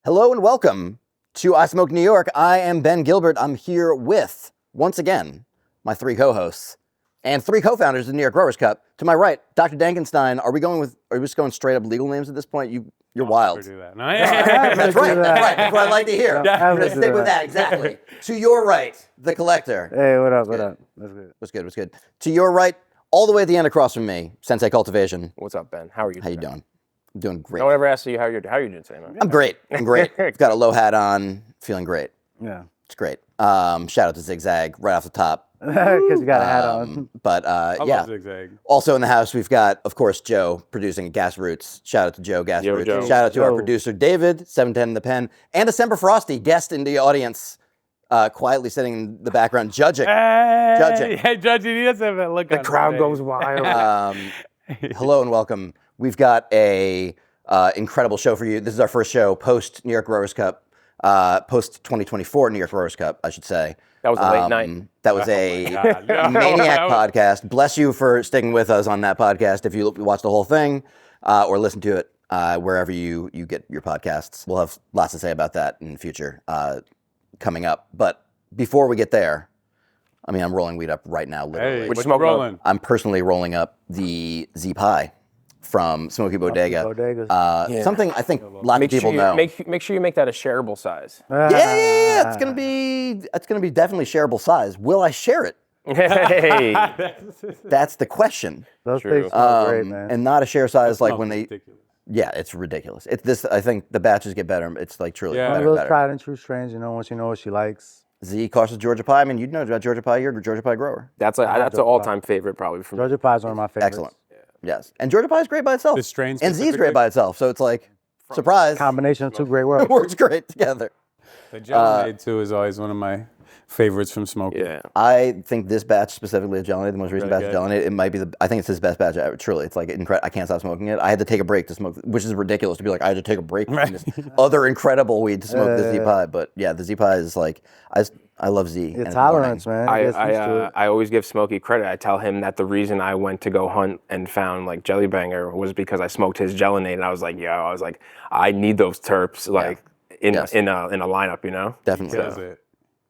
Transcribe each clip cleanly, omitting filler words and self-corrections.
Hello and welcome to I Smoke New York. I am Ben Gilbert. I'm here with, once again, my three co-hosts and three co-founders of the New York Growers Cup. To my right, Dr. Dankenstein. Are we just going straight up legal names at this point? You're wild. Do that. That's right. That's what I like to hear. I'm going to stick with that, exactly. To your right, the Kolektor. Hey, what up? That's good. What's good? To your right, all the way at the end across from me, Sensei Cultivation. What's up, Ben? How are you? How you doing? I'm doing great. No one ever asked you how you're doing today, man. I'm great. Got a low hat on, feeling great. Yeah. It's great. Shout out to Zigzag right off the top. Because you got a hat on. But I yeah. love Zigzag. Also in the house, we've got, of course, Joe producing at Gas Roots. Shout out to Joe, Gas Roots. Joe. Shout out to our Joe. producer, David, 710 in the pen, and a Semper Frosty guest in the audience, quietly sitting in the background, judging. Judging. Hey, judging. He doesn't have that look The on crowd his goes face. wild. Hello and welcome. We've got a incredible show for you. This is our first show post New York Growers Cup, post 2024 New York Growers Cup, I should say. That was a late night. That was a God. maniac podcast. Bless you for sticking with us on that podcast. If you watch the whole thing or listen to it wherever you get your podcasts, we'll have lots to say about that in the future coming up. But before we get there, I mean, I'm rolling weed up right now, literally. Hey, Which what smoke you rolling? I'm personally rolling up the Z Pie from Smoky Bodega. Bodegas. Something I think lots of people know. Make sure you make that a shareable size. Yeah. It's gonna be definitely shareable size. Will I share it? Hey, That's the question. Those True. things smell great, man. And not a share size like when they. Ridiculous. Yeah, it's ridiculous. It's this. I think the batches get better. It's like truly Yeah. One of better. those better. tried and true strains, once you know what she likes. Z cautious Georgia Pie. I mean, you'd know about Georgia Pie. You're a Georgia Pie grower. that's an all-time favorite probably for me. Georgia Pie is one of my favorites. Excellent. Yes, and Georgia Pie is great by itself. The strain and Z is great specifically? by itself. So it's like surprise. Combination of two great worlds. Works great together. The Gelade too is always one of my favorites from Smoky. Yeah. I think this batch specifically of Gelade, the most recent Really batch of Gelade, it might be I think it's his best batch ever. Truly, it's like incredible. I can't stop smoking it. I had to take a break to smoke, which is ridiculous to be like, I had to take a break from this other incredible weed to smoke the Z Pie. But yeah, the Z Pie is like, I love Z. Your tolerance, man. I Gets used to it. I always give Smokey credit. I tell him that the reason I went to go hunt and found like Jelly Banger was because I smoked his Gelinade, and I was like, I need those terps like in a lineup, you know. Definitely. Kills it.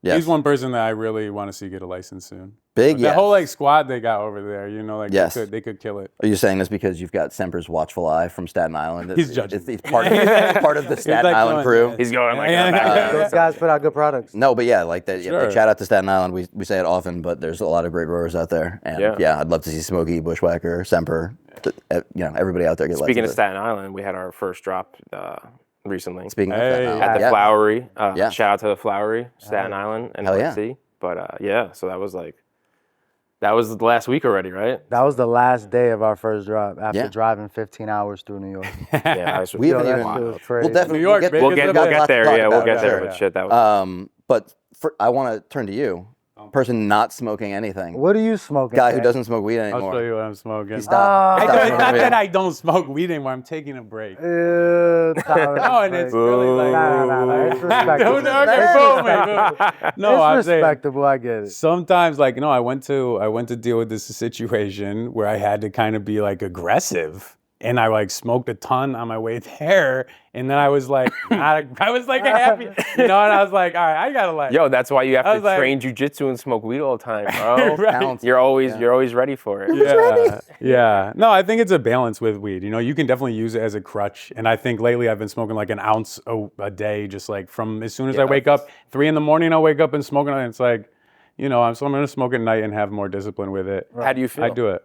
Yes. He's one person that I really want to see get a license soon. Big, The yeah. whole like squad they got over there, like Yes. they could kill it. Are you saying this because you've got Semper's watchful eye from Staten Island? He's judging. He's part of the Staten like Island going, crew. yeah. He's going like Those guys put out good products. No, but yeah, like that. Sure. Shout out to Staten Island. We say it often, but there's a lot of great growers out there, and Yeah. I'd love to see Smokey, Bushwhacker, Semper, everybody out there get Speaking of licenses. Staten Island, we had our first drop recently. Speaking of Hey. Staten Island, At the yeah. Flowery. Yeah. Shout out to the Flowery, Staten Island, and Hell yeah. NYC. But so that was the last week already, right? That was the last day of our first drop after Yeah. dring 15 hours through New York. Yeah, We Yo, haven't that even. shit was We'll crazy. definitely New York, we'll baby. We'll get lots to there. talk Yeah, about we'll get there. yeah. But shit, that was. But I want to turn to you, person not smoking anything, What are you smoking? guy who man? doesn't smoke weed I'll anymore. show you what I'm smoking. He stopped. Ah. He stopped smoking Not weed. that I don't smoke weed anymore. I'm taking a break. Tolerance No, and it's break. really like. Nah. It's respectable. Don't No, I'm It's saying. respectable. I get it. Sometimes, like, I went to deal with this situation where I had to kind of be like aggressive, and I like smoked a ton on my way there, and then I was like, I was like happy, and I was like, all right, I gotta like, Yo, that's why you have I to was like- train jujitsu and smoke weed all the time, bro. Balance. You're always ready for it. yeah. No, I think it's a balance with weed. You can definitely use it as a crutch, and I think lately I've been smoking like an ounce a day, just like from as soon as I wake up, 3 a.m, I'll wake up and smoking, and it's like, I'm gonna smoke at night and have more discipline with it. How do you feel? I do it.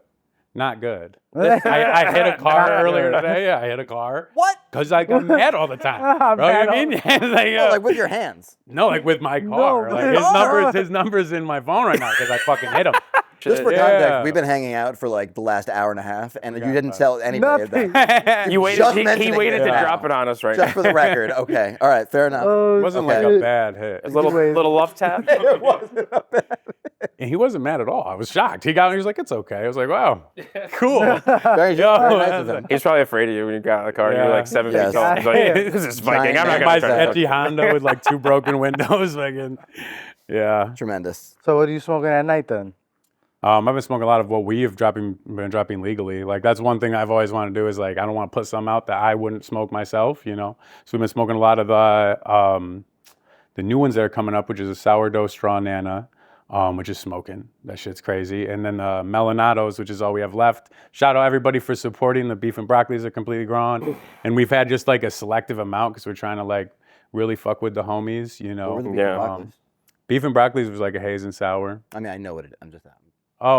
Not good. I hit a car earlier today. Yeah, I hit a car. What? Because I got mad all the time. I'm Bro, you know mad what I mean? Oh, like with your hands. No, like with my car. No, Like his number's in my phone right now because I fucking hit him. Just for Yeah. context, we've been hanging out for like the last hour and a half, and you didn't tell anybody of Nothing. that. You waited. Just He mentioning waited it to now. drop it on us right Just now. for the record. Okay. All right. Fair enough. Oh, It wasn't Okay. like a bad hit. A little love tap. And he wasn't mad at all. I was shocked. He got me. He was like, "It's okay." I was like, "Wow, cool." Very, Yo, very nice of him. He's probably afraid of you when you got out of the car. And Yeah. you're like 7 Yes. feet tall. He's like, Yeah. this is spiking. I'm not Giant My gonna try to sketchy Honda with like 2 broken windows. Fucking, yeah. Tremendous. So what are you smoking at night then? I've been smoking a lot of what we have been dropping legally. Like that's one thing I've always wanted to do is like I don't want to put some out that I wouldn't smoke myself, you know. So we've been smoking a lot of the new ones that are coming up, which is a sourdough straw nana, which is smoking. That shit's crazy. And then the Melanados, which is all we have left. Shout out everybody for supporting. The beef and broccolis are completely gone. And we've had just like a selective amount because we're trying to like really fuck with the homies, you know. What were the beef and broccolis? Beef and broccolis was like a haze and sour. I mean, I know what it is. I'm just Hey,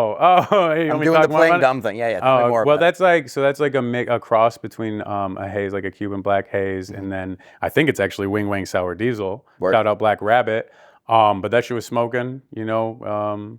I'm doing the playing dumb thing. Yeah. Tell me more well, about it. that's like a cross between a haze, like a Cuban black haze, and then I think it's actually Wing Wang Sour Diesel. Word. Shout out Black Rabbit. But that shit was smoking, you know.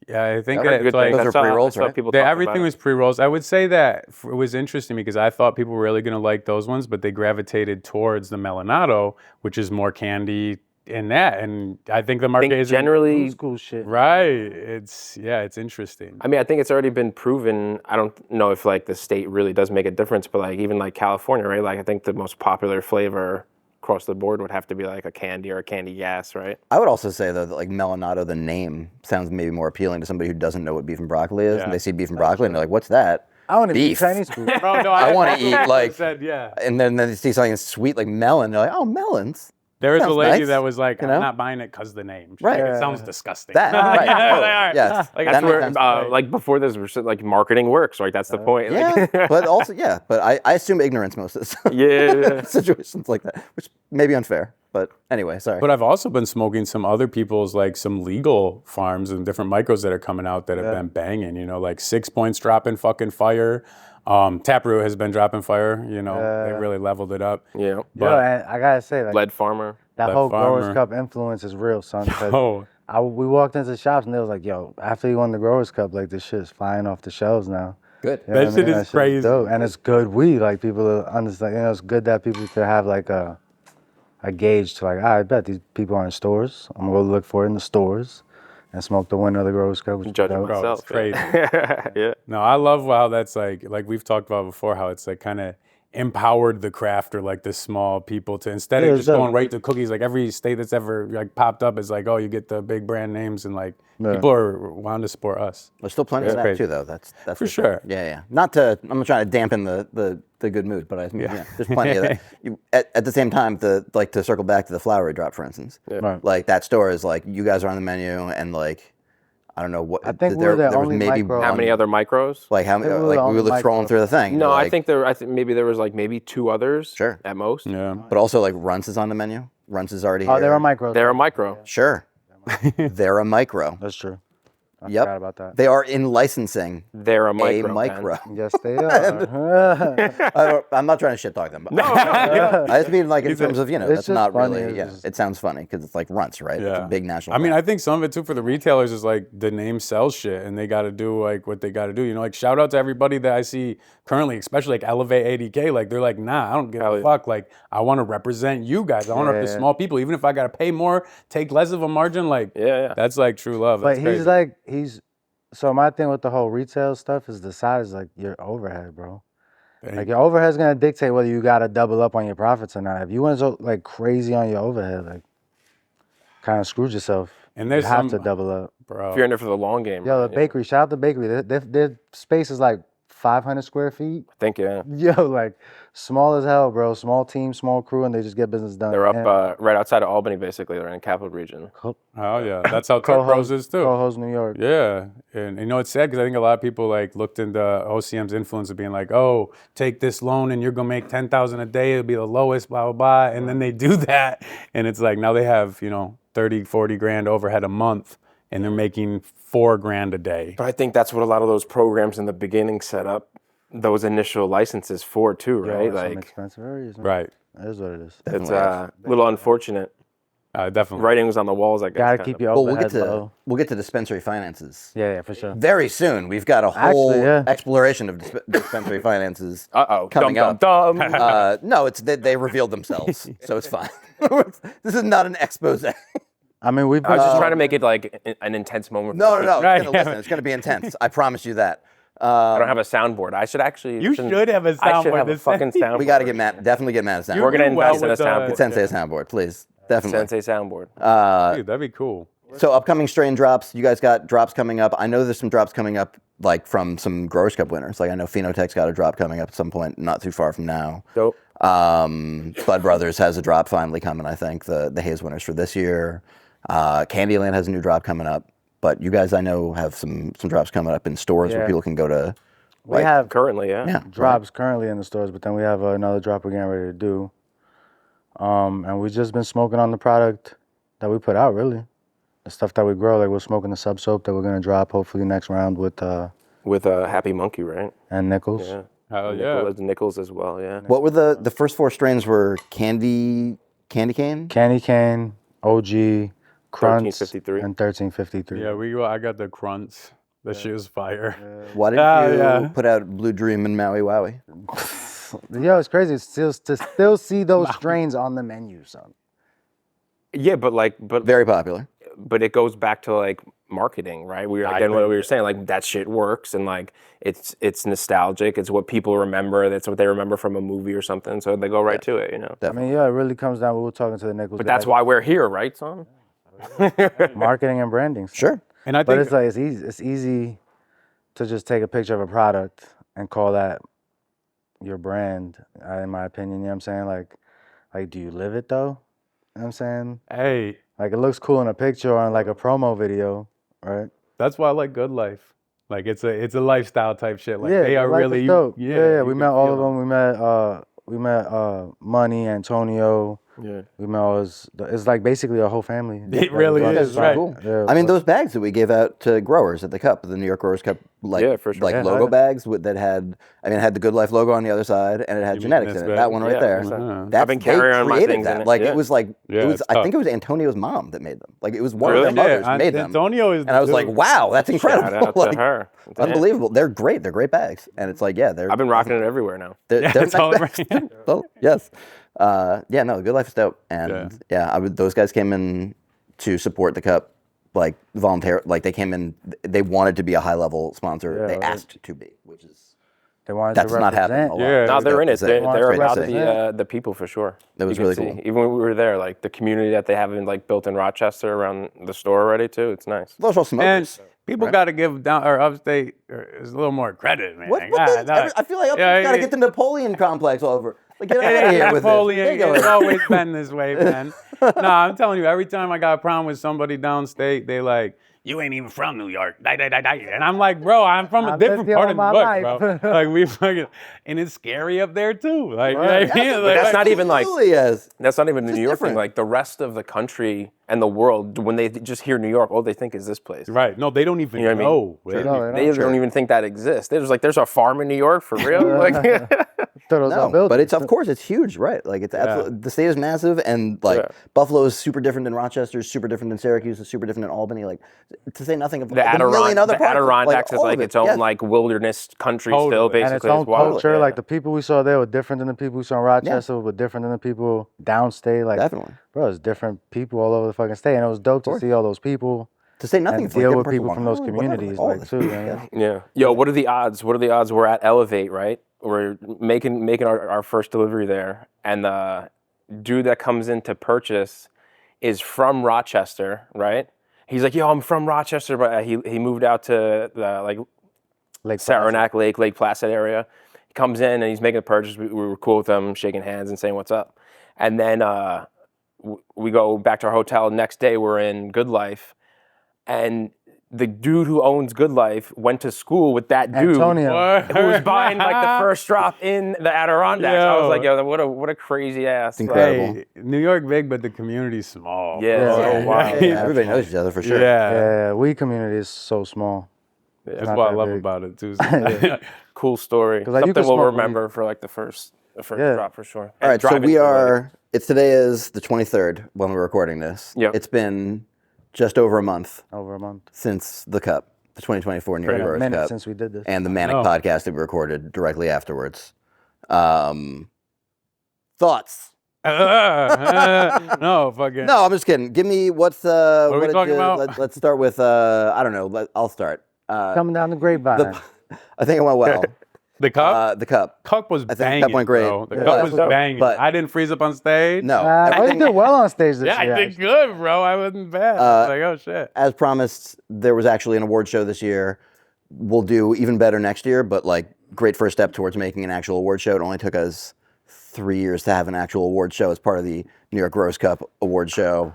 Yeah, I think That was a that good it's like thing. Those are pre-rolls, right? everything was pre-rolls. I would say that it was interesting because I thought people were really gonna like those ones, but they gravitated towards the Melanado, which is more candy in that, and I think the market is generally Old school shit. right. It's interesting. I mean, I think it's already been proven. I don't know if like the state really does make a difference, but like even like California, right? Like I think the most popular flavor across the board would have to be like a candy or a candy gas, right? I would also say though that like Melanado, the name sounds maybe more appealing to somebody who doesn't know what beef and broccoli is, Yeah. and they see beef and broccoli and they're like, "What's that?" I want to eat Beef. Chinese food. Bro, no, I want to eat like, said, yeah. and then they see something sweet like melon. They're like, "Oh, melons." There was a Sounds lady nice, that was like, you I'm know? not buying it because the name. She's Right. like, it Yeah. sounds disgusting. That right? Yeah, Totally. they are. Yes. Like, That That's makes where, sense. like before this, was like marketing works, right? That's the point. Like, Yeah, but also but I assume ignorance most of the time. yeah. Situations like that, which may be unfair. But anyway, sorry. But I've also been smoking some other people's, like some legal farms and different micros that are coming out that have been banging, you know, like 6 Points dropping fucking fire. Taproot has been dropping fire, you know, they really leveled it up. Yeah. But, Yo, and I gotta say, like Lead Farmer. that Lead whole Growers Farmer. Cup influence is real, son. 'cause oh, we walked into the shops and they was like, "Yo, after you won the Growers Cup, like this shit's flying off the shelves now." Good. You know That what I shit mean? is That shit crazy. dope. And it's good weed. Like people understand. You know, it's good that people could have like a gauge to like, I bet these people are in stores. I'm gonna go look for it in the stores and smoke the winner of the Growers Cup. Which is Judge it dope. Bro, myself. it's crazy. Yeah. No, I love how that's like we've talked about before, how it's like kind of empowered the craft or like the small people to instead Yeah, of it's just going dope. right to cookies, like every state that's ever like popped up is like, oh, you get the big brand names and like Yeah. people are wanting to support us. There's still plenty of that crazy. too, though. That's For sure. Yeah. I'm not trying to dampen the good mood, but there's plenty of that. At the same time, to circle back to the flowery drop, for instance, Right. like that store is like you guys are on the menu, and like I don't know what. I think there, we're the there was only maybe micro- How many other micros? Like how I think we were like the we only were scrolling micro. through the thing. No, like, I think maybe there was like maybe 2 others. Sure. At most. Yeah. But also like Runts is on the menu. Runts is already Oh, here. they're a micro. They're a micro. Sure. They're a micro. That's true. I Yep. forgot about that. They are in licensing They're a micro. a man. micro. Yes, they are. I'm not trying to shit talk them. I just mean like in terms of, It's that's just not funny, really, it's yeah. just- It sounds funny because it's like Runts, right? It's a big national I mean, brand. I think some of it too for the retailers is like the name sells shit and they got to do like what they got to do. You know, like shout out to everybody that I see currently, especially like Elevate ADK. Like they're like, nah, I don't give a fuck. Like I want to represent you guys. I want to represent Yeah. small people. Even if I got to pay more, take less of a margin. Like, Yeah. that's like true love. But That's crazy. so my thing with the whole retail stuff is the size, like your overhead, bro. Thank Like your overhead's gonna dictate whether you gotta double up on your profits or not. If you went so like crazy on your overhead, like kind of screwed yourself. And You there's have some, to double up. bro. If you're in it for the long game. Yo, right? the bakery, shout out the bakery. Their space is like 500 square feet. I think yeah. Yo, like small as hell, bro. Small team, small crew, and they just get business done. They're up And right outside of Albany, basically. They're in the capital region. Oh yeah, that's how Turk Bros is too. Co-host New York. Yeah, and you know it's sad because I think a lot of people like looked into OCM's influence of being like, oh, take this loan and you're gonna make 10,000 a day. It'll be the lowest, blah blah blah, and then they do that, and it's like now they have 30, 40 grand overhead a month, and they're making $4 grand a day. But I think that's what a lot of those programs in the beginning set up those initial licenses for too, Yo, right? some Like expensive areas, man. Right, That is what it is. it's a little unfortunate. definitely. Writing was on the walls, I guess. Gotta kind keep of. your Well, overhead low. we'll get to dispensary finances Yeah, for sure. very soon. We've got a whole Actually, yeah. exploration of dispensary finances Uh-oh. coming Dum, up. dum, dum. No, it's they revealed themselves, so it's fine. This is not an expose. I mean, we've I was just trying to make it like an intense moment. No. Right. It's gonna be intense. I promise you that. I don't have a soundboard. I should actually. You shouldn't- should have a I should soundboard have a this fucking time. soundboard. We got to get Matt. Definitely get Matt a soundboard. We're gonna do well invest in a with, soundboard. Get Sensei a soundboard, please. Definitely. Sensei soundboard. Dude, that'd be cool. So upcoming strain drops. You guys got drops coming up. I know there's some drops coming up, like from some Growers Cup winners. Like I know Phenotech's got a drop coming up at some point, not too far from now. Dope. Bud Brothers has a drop finally coming. I think the Haze winners for this year. Candyland has a new drop coming up. But you guys, I know, have some drops coming up in stores where people can go to. We have Currently, drops currently in the stores, but then we have another drop we're getting ready to do. And we've just been smoking on the product that we put out, really. The stuff that we grow, like we're smoking the sub soap that we're gonna drop hopefully next round with Happy Monkey, right? and Nichols. Yeah. Hell yeah. Nichols as well, yeah. What were the first 4 strains? Were candy cane? Candy Cane, OG, Crunts, 1353. and 1353. Yeah, I got the Crunts. That shit was fire. Why didn't you put out Blue Dream and Maui Wowie? Yo, it's crazy to still see those strains on the menu, son. Yeah, but Very popular. but it goes back to like marketing, right? What we were saying, like that shit works, and like it's nostalgic. It's what people remember. That's what they remember from a movie or something. So they go right to it, you know. I mean, yeah, it really comes down. We were talking to the Nichols. But that's why we're here, right, son? marketing and branding. Son. Sure. And I But think it's like it's easy to just take a picture of a product and call that your brand. In my opinion, you know what I'm saying? Like, do you live it though? You know what I'm saying? hey, Like it looks cool in a picture or in like a promo video, right? that's why I like Good Life. Like it's a lifestyle type shit. Like yeah, they are Life is really dope. yeah. We you met can all feel of them. We met Money, Antonio. Yeah. We met all it's like basically a whole family. It really That's is, so right? cool. Yeah, I mean, those bags that we gave out to growers at the Cup, the New York Growers Cup, Yeah, for sure. like Yeah, logo yeah. bags that had, I mean, it had the Good Life logo on the other side, and it had You mean genetics this in it. bag? That one right Yeah, there. 100%. That's, I've been carrying they on my created things that. in it, Like yeah. it was like Yeah, it was. it's I tough. think it was Antonio's mom that made them. Like it was one Really? of their mothers Yeah, made them. Antonio is And I was like, wow, that's incredible. Shout out Like, to her. Damn. unbelievable. They're great. They're great bags, and it's like, yeah, they're. I've been rocking it everywhere now. They're That's nice all bags. right. Well, yes. Yeah, no, Good Life is dope. And those guys came in to support the Cup, like volunteer. Like they came in, they wanted to be a high level sponsor. Yeah, they right. asked to be, which is They wanted that's to not happening a lot. Yeah. No, they're in it. They're great to about see. the people for sure. That was You can really see. cool. Even when we were there, like the community that they have like built in Rochester around the store already too. It's nice. Those are all And smokers. people got to give down or upstate is a little more credit, man. What I feel like Yeah, got to get the Napoleon complex all over. Like, get out of here with Napoleon, this. it's always been this way, man. No, I'm telling you, every time I got a problem with somebody downstate, they like, you ain't even from New York. And I'm like, bro, I'm from a I've different lived here part all of my New York, life. bro. Like we fucking, and it's scary up there too. Like, Right. But that's not even like Absolutely, yes. that's not even a New York different. thing. Like the rest of the country and the world, when they just hear New York, all they think is this place. right. No, they don't even You know what I mean? know. Sure. They- No, They don't even think that exists. They're just like, there's a farm in New York for real. Like, No, but it's of course it's huge, right? Like it's absolutely the state is massive, and like Yeah. Buffalo is super different than Rochester, is super different than Syracuse, is super different than Albany. Like to say nothing of the like, a million other parts, Adirondacks is all like of it. its own Yes. like wilderness country Totally. still, And basically. and its own wild. culture. Yeah. Like the people we saw there were different than the people we saw in Rochester, were different than the people downstate. Like, Definitely. bro, it's different people all over the fucking state, and it was dope to see all those people To say nothing and of like, deal different with parts of people from Long those Island, whatever, communities, all like this. too. Man. Yeah. Yo, what are the odds? What are the odds? We're at Elevate, right? We're making our first delivery there, and the dude that comes in to purchase is from Rochester, right? He's like, yo, I'm from Rochester, but he moved out to the like Like Saranac Lake Placid area. He comes in and he's making a purchase. We were cool with him, shaking hands and saying what's up. And then we go back to our hotel. Next day we're in Good Life, and the dude who owns Good Life went to school with that dude Antonio. who was buying like the first drop in the Adirondacks. I was Yo. like, yo, what a crazy ass. incredible. Hey, New York big, but the community's small. Yeah, Yeah. so Yeah. wild. Yeah, everybody knows each other for sure. Yeah. Yeah, we community is so small. That's not what I that love big. about it too. Cool story. like, you Something can we'll smoke remember for like the first Yeah. drop for sure. All right, so Driving we through, are. Today is the 23rd when we're recording this. Yep. It's been just over a month Over a month. since the Cup, the 2024 New York A Growers minute Cup, since we did this. and the Manic Oh. podcast that we recorded directly afterwards. Thoughts? No, fucking. No, I'm just kidding. Give me what's are we what did talking you- about? Let's start with I don't know. I'll start. Coming down the grapevine. I think it went well. The cup? The cup. Cup was I think banging, the cup went great. bro. The Yeah. cup was But- banging. I didn't freeze up on stage. No. You everything- did well on stage this Yeah, year. I did good, bro. I wasn't bad. I was like, oh, shit. As promised, there was actually an award show this year. We'll do even better next year, but like great first step towards making an actual award show. It only took us 3 years to have an actual award show as part of the New York Rose Cup award show.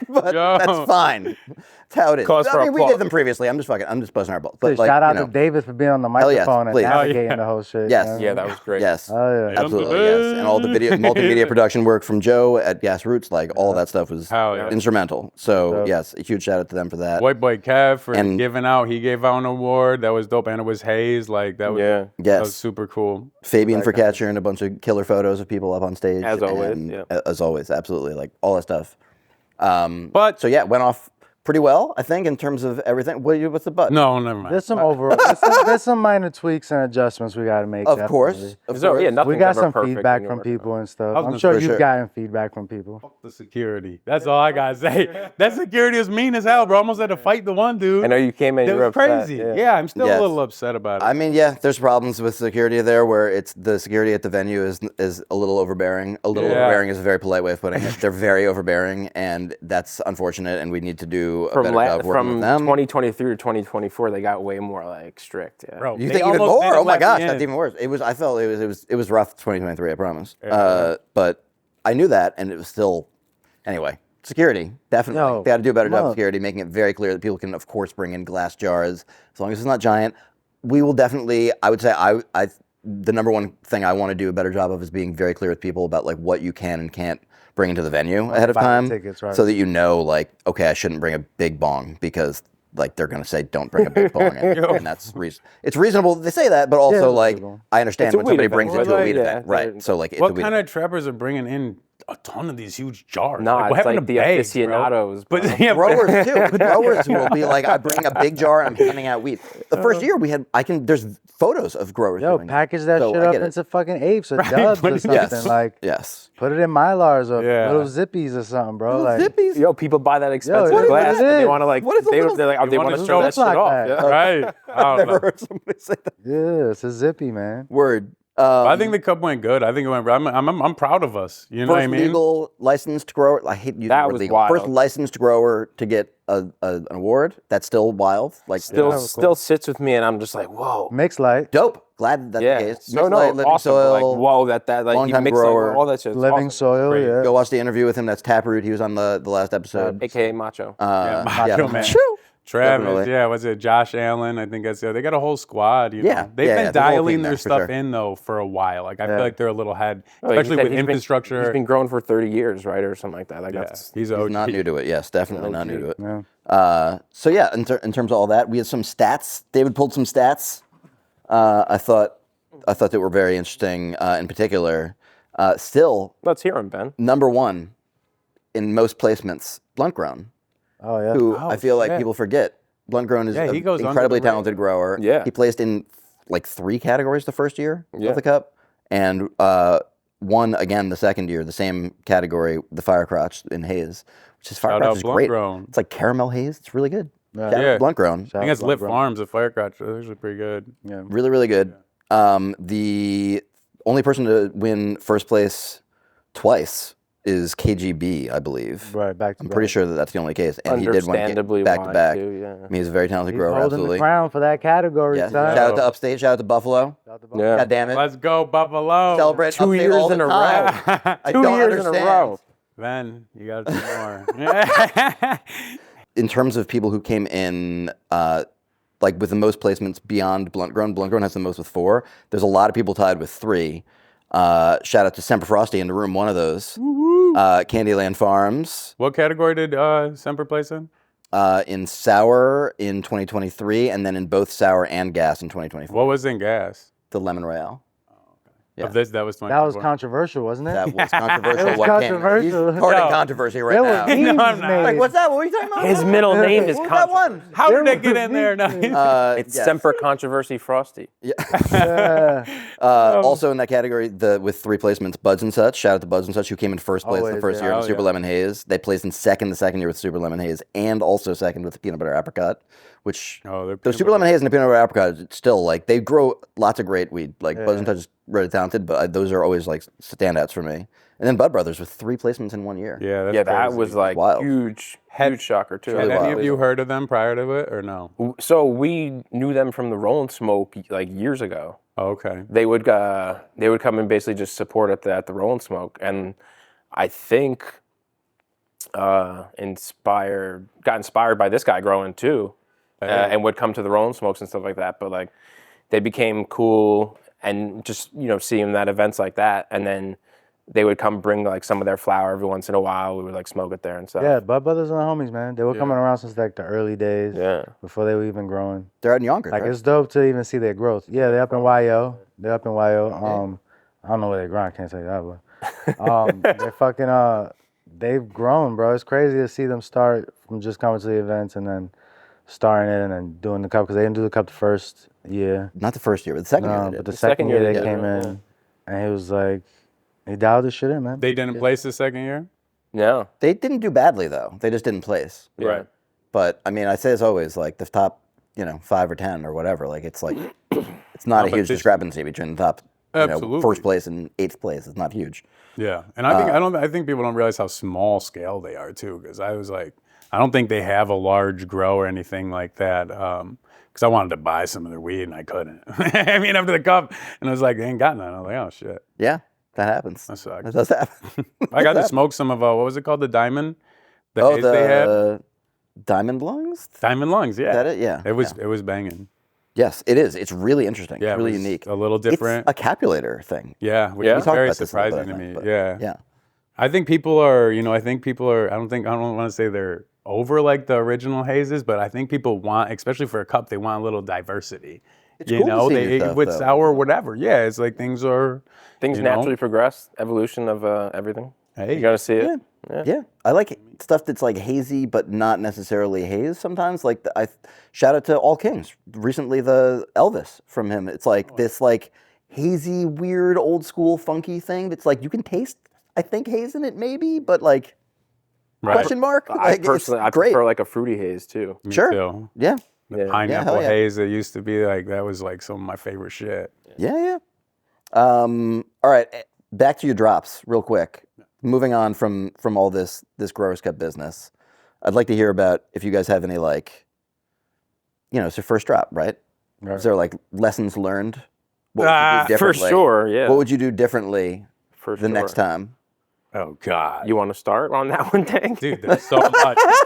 But Yo. that's fine. That's how it is. Cause for I mean, we applause. did them previously. I'm just busting our balls. But like, Shout out you know, to David for being on the Hell yes, microphone and please. navigating the whole shit. Yes. you know? Yeah, that was great. yes. Oh, yeah. Absolutely, yes. And all the multimedia production work from Joe at Gas Roots, like all that stuff was Hell yeah. instrumental. So Dope. yes, a huge shout out to them for that. White Boy Kev for And- giving out. He gave out an award. That was dope. And it was Hayes. Like, that was, Yeah. that was Yes, super cool. Fabian for capturing a bunch of killer photos of people up on stage. As always, and, yeah. As always, absolutely, like all that stuff. But, So yeah, it went off pretty well, I think, in terms of everything. What's the but? no, never mind. There's some overall, there's some minor tweaks and adjustments we got to make. Of definitely. course, of So, course. yeah, nothing's We got ever some perfect feedback when from you're working people and stuff. was I'm gonna sure say- you've For sure. gotten feedback from people. The security. That's all I gotta say. That security was mean as hell, bro. Almost had to fight the one dude. I know you came in, That you were was upset. crazy. Yeah, I'm still Yes. a little upset about it. I mean, yeah, there's problems with security there where it's the security at the venue is a little overbearing. A little Yeah. overbearing is a very polite way of putting it. They're very overbearing, and that's unfortunate. And we need to do a better job working with them. 2023 to 2024, they got way more like strict. Yeah. Bro, You they think even almost more? made it Oh my let me gosh, in. that's even worse. I felt it was rough 2023. I promise. Yeah. But I knew that, and it was still anyway. Security, definitely. Yo, They got to do a better job of look. security, making it very clear that people can, of course, bring in glass jars as long as it's not giant. We will definitely. I would say the number one thing I want to do a better job of is being very clear with people about like what you can and can't bring into the venue ahead of buy the time, tickets, right. so that you know, like, okay, I shouldn't bring a big bong because like they're gonna say don't bring a big bong in, and that's it's reasonable they say that, but also it's like reasonable. I understand It's a when weed somebody event. brings it to Well, a weed yeah, event, right? it's- So like it's a What weed kind event. of trappers are bringing in a ton of these huge jars? No, like, what it's happened like to the bags, bro? aficionados. But bro. yeah, Growers too. Growers will be like, I bring a big jar and I'm handing out weed. The first year there's photos of growers Yo, doing package that So shit I up get it. into fucking apes or Right, dubs but or yes. something. Like, Yes. put it in Mylars or Yeah. little zippies or something, bro. Like, Zippies. Yo, people buy that expensive what is glass, it? and they want to like, What is a they, little- they're like, they wanna want to show show that it shit like off. that. Yeah. right. I don't Never know. heard somebody say that. yeah, it's a zippy, man. Word. I think the cup went good. I think it went. I'm proud of us. You know what I First mean? legal licensed grower. I hate using That the word was legal. wild. First licensed grower to get an award. That's still wild. Like Still sits with me, and I'm just like, whoa. Mixed light, dope. Glad that's Yeah. the case. No, Mixed no, Light, Living awesome. but, Soil. Like, whoa, that like he long-time mixed grower. like, all that shit. It's living awesome. soil, Great. yeah. Go watch the interview with him. That's Taproot. He was on the last episode. AKA Macho. Macho Man. True. Travis, Definitely. yeah, was it Josh Allen? I think that's it. They got a whole squad. You know? Yeah, They've yeah, been yeah, there's a whole dialing team their there, for stuff sure. in though for a while. Like I feel like they're a little ahead, Oh, he especially said with he's been- infrastructure. he's been growing for 30 years, right, or something like that. Like yeah, that's he's He's OG. not new to it. Yes, definitely not new to it. Yeah. So yeah, in terms of all that, we had some stats. David pulled some stats. I thought that were very interesting. In particular, still Let's hear him, Ben. number one in most placements, Blunt Grown, Oh, yeah. who Oh, I feel like shit. people forget. Blunt Grown is Yeah, an he goes under incredibly the radar. talented grower. Yeah. He placed in like 3 categories the first year Yeah. of the cup, and won again the second year, the same category, the Fire Crotch in Haze, which is Fire Shout Crotch out is Blunt great. Grown. It's like caramel haze. It's really good. Yeah. Shout out Yeah. to Blunt Grown. I think it's Lit Farms at Firecrotch. They're actually pretty good. Yeah. Really, really good. The only person to win first place twice is KGB, I believe. Right, back to I'm pretty sure that that's the only case, and he did one Understandably back to why, back. too, yeah. I mean, he's a very talented He's grower, holding absolutely. the crown for that category, Yes. son. Shout out to Upstate. Shout out to Buffalo. Yeah. God damn it. Let's go Buffalo. Celebrate 2 Upstate years all the in a time. row. I 2 don't years in a understand. row. Ben, you got to do more. In terms of people who came in, like with the most placements beyond Blunt Grown has the most with 4. There's a lot of people tied with 3. Shout out to Semper Frosty in the room, one of those. Candyland Farms What category did Semper place in? in Sour in 2023, and then in both Sour and Gas in 2024. What was in gas? The Lemon Royale. Yeah. Of this, that was 2024. That was controversial, wasn't it? That was controversial. It was What came- controversial. He's part No. of controversy right There now. were memes I'm not. made. Like, what's that? What were you talking about? His middle name is What was that Controversy. one? How did There that get were in there? No. It's yes. Semper Controversy Frosty. Yeah. Also in that category, with 3 placements, Buds and Such. Shout out to Buds and Such, who came in first place the Always, first yeah. year in Oh, Super yeah. Lemon Haze. They placed in second the second year with Super Lemon Haze, and also second with the Peanut Butter Apricot, which Oh, those super lemon haze and the peanut butter apricot, it's still like they grow lots of great weed. Like Buzz and Touch is really talented, but those are always like standouts for me. And then Bud Brothers with 3 placements in 1 year. Yeah, that's Yeah, crazy. that was like Wild. huge shocker too. really Had any wild. of you heard of them prior to it or no? So we knew them from the Roll and Smoke like years ago. Oh, okay. They would come and basically just support at the Roll and Smoke, and I think got inspired by this guy growing too, and would come to the Roll and Smokes and stuff like that. But like they became cool, and just seeing them at events like that, and then they would come bring like some of their flower every once in a while. We would like smoke it there and stuff. Yeah, Bud Brothers and the homies, man. They were coming around since like the early days. Yeah. Before they were even growing. They're out in Yonkers, Like right? it's dope to even see their growth. Yeah, they're up in YO. They're up in YO. I don't know where they grow. I can't tell you that, but they're fucking they've grown, bro. It's crazy to see them start from just coming to the events and then starting it and then doing the cup because they didn't do the cup the first year. Not the first year, but the second year. No, They did. but the second year they did, came in and he was like, he dialed this shit in, man. They didn't place the second year? No. They didn't do badly though. They just didn't place. Right. But I mean, I say as always, like the top, 5 or 10 or whatever. Like it's like it's not a huge discrepancy between the top, Absolutely. first place and 8th place. It's not huge. Yeah, and I think people don't realize how small scale they are too. Because I was like, I don't think they have a large grow or anything like that. Because I wanted to buy some of their weed and I couldn't. I mean, after the cup, and I was like, they ain't got none. I was like, oh shit, Yeah, that happens. that sucks. That does happen. I got to smoke some of what was it called, the Diamond? The haze the they had. Diamond Lungs? Diamond Lungs, yeah. Is that it? Yeah. It was banging. Yes, it is. It's really interesting. Yeah, it's really it was unique. a little different. It's a capulator thing. Yeah, which Yeah. was We talked very about this a little bit, surprising to I me. think, but Yeah. Yeah. I think people are, I don't want to say they're over like the original hazes, but I think people want, especially for a cup, they want a little diversity. It's cool to see new stuff, with though. sour or whatever. Yeah, it's like things Naturally progress, evolution of everything. Hey. You gotta see it. Yeah, I like stuff that's like hazy, but not necessarily haze. Sometimes, like I shout out to All Kings. Recently, the Elvis from him. It's like this like hazy, weird, old school, funky thing. That's like you can taste. I think haze in it, maybe, but like question mark. I Like, personally, I it's great. prefer like a fruity haze too. Me Sure. too. Yeah, The Yeah. pineapple hell yeah. haze that used to be like, that was like some of my favorite shit. yeah. All right, back to your drops, real quick. Moving on from all this Growers Cup business, I'd like to hear about if you guys have any like, it's your first drop, right? Right. Is there like lessons learned? What would you do For differently? sure, yeah. What would you do differently For the next time? Oh God, You want to start on that one, Dang? dude, there's so much.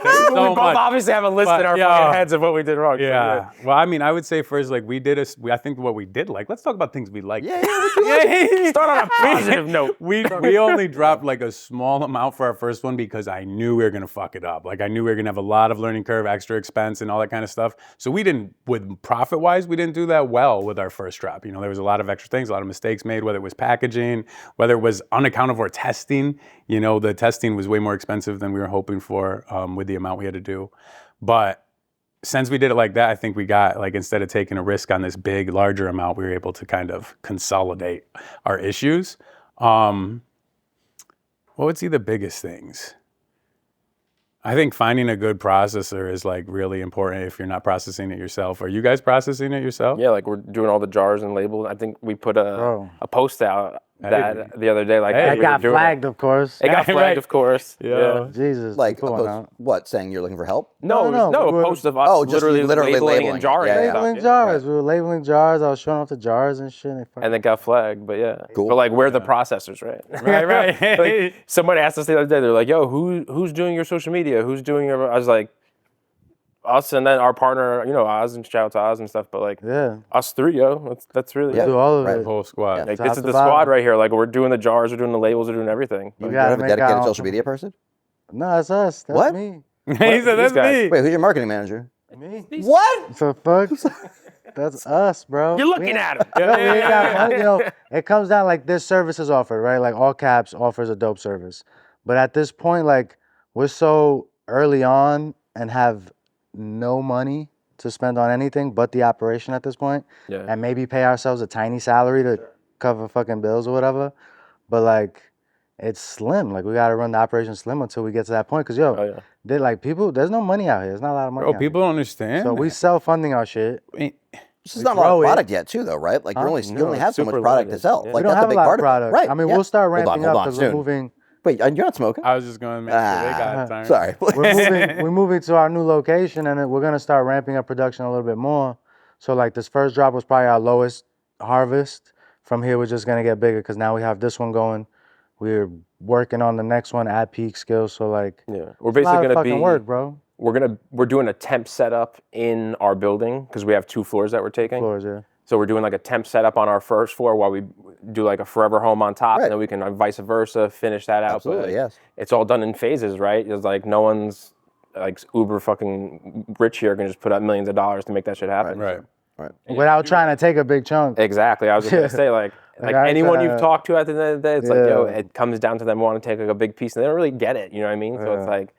There's so we both much. obviously have a list But, in our yeah. fucking heads of what we did wrong. so, Yeah. Well, I mean, I would say first, like I think what we did like. Let's talk about things we like. Yeah, what you like? Start on a positive note. We only dropped like a small amount for our first one because I knew we were gonna fuck it up. Like I knew we were gonna have a lot of learning curve, extra expense, and all that kind of stuff. So we didn't, with profit wise, we didn't do that well with our first drop. There was a lot of extra things, a lot of mistakes made, whether it was packaging, whether it was unaccountable for testing. The testing was way more expensive than we were hoping for with the amount we had to do. But since we did it like that, I think we got, like, instead of taking a risk on this big, larger amount, we were able to kind of consolidate our issues. What would be the biggest things? I think finding a good processor is like really important if you're not processing it yourself. Are you guys processing it yourself? Yeah, like we're doing all the jars and labels. I think we put a post out that the other day. Like Hey, hey, It we got were doing flagged, of course. It got flagged, Right. of course. Yeah. Jesus. Like we a put one post, out. what, saying you're looking for help? No, No, no, we a were- post of us Oh, just literally labeling labeling and it. jarring. Yeah, and yeah. stuff. Labeling jars. We were labeling jars. I was showing off the jars and shit. And it got flagged, but yeah. Cool. But like, we're the processors, right? Right. Like, somebody asked us the other day. They're like, "Yo, who's doing your social media? Who's doing your?" I was like, "Us," and then our partner, Oz, and shout out to Oz and stuff. But like, Yeah. us three, yo, that's really Yeah. it. Do all of Right. The it. whole squad. Like, Top this is to the bottom. squad right here. Like, we're doing the jars, we're doing the labels, we're doing everything. You You gotta have a make dedicated our- social media person? No, that's us. That's What? me. He said, "That's These guys. me." Wait, who's your marketing manager? Me. What? So fuck. That's us, bro. You're looking We- at him. No, we ain't got money. It comes down like this service is offered, right? Like all caps offers a dope service. But at this point, like we're so early on and have no money to spend on anything but the operation at this point. Yeah. And maybe pay ourselves a tiny salary to cover fucking bills or whatever. But like it's slim. Like we gotta run the operation slim until we get to that point. Cause Oh yeah. They like people. There's no money out here. There's not a lot of money. Bro, out people here. don't understand. So we self-funding our shit. This is not a lot of grow it. product yet, too, though, right? Like you only No, have so much super product to limited. sell. Yeah. Like We don't that's have a a big lot part of of it, product. right? I mean, yeah. we'll start Hold ramping on, up because we're soon. moving. Wait, you're not smoking? I was just going to make sure they got time. Sorry. We're moving to our new location, and then we're gonna start ramping up production a little bit more. So like this first drop was probably our lowest harvest. From here, we're just gonna get bigger because now we have this one going. We're working on the next one at peak skills. So like, Yeah, we're it's a lot basically of gonna fucking be. work, bro. We're doing a temp setup in our building because we have 2 floors that we're taking. Floors, yeah. So we're doing like a temp setup on our first floor while we do like a forever home on top, Right. and then we can vice versa finish that out. Absolutely, But yes. it's all done in phases, right? It's like no one's like uber fucking rich here can just put up millions of dollars to make that shit happen. Right. Without trying to take a big chunk. Exactly. I was gonna say like I anyone kinda- you've talked to at the end of the day, it's like yo, Yeah. it comes down to them wanting to take like a big piece, and they don't really get it. You know what I mean? So it's Yeah. like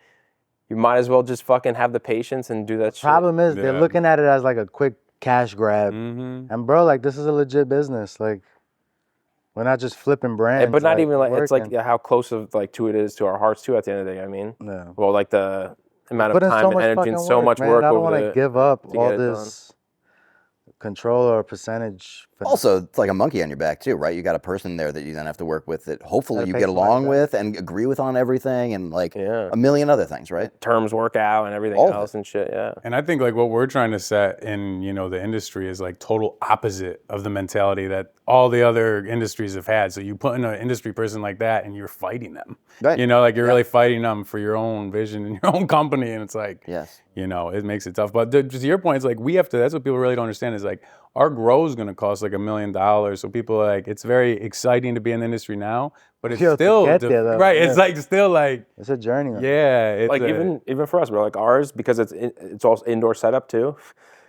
you might as well just fucking have the patience and do that shit. Problem is, they're Yeah. looking at it as like a quick cash grab. Mm-hmm. And bro, like this is a legit business. Like we're not just flipping brands. But not even like it's like working. how close of like to it is to our hearts too. At the end of the day, I mean, Yeah. well, like the amount of Put in time so and much energy and fucking so much man. work I don't over want to give up to all get it done. this control or percentage. Also, it's like a monkey on your back too, right? You got a person there that you then have to work with that hopefully Gotta you pay get somebody along back. with and agree with on everything and like Yeah. a million other things, right? terms work out and everything All of else and shit. Yeah. And I think like what we're trying to set in, the industry is like total opposite of the mentality that all the other industries have had. So you put in an industry person like that and you're fighting them. Right. Like you're really fighting them for your own vision and your own company. And it's like, Yes. it makes it tough. But to your point, it's like we have to, that's what people really don't understand is like our grow is going to cost like $1 million. So people are like, it's very exciting to be in the industry now, but it's Yo, to still, get there, though, right. yeah. It's like still like, It's a journey. Man. yeah. It's Like even for us, bro, like ours because it's all indoor setup too.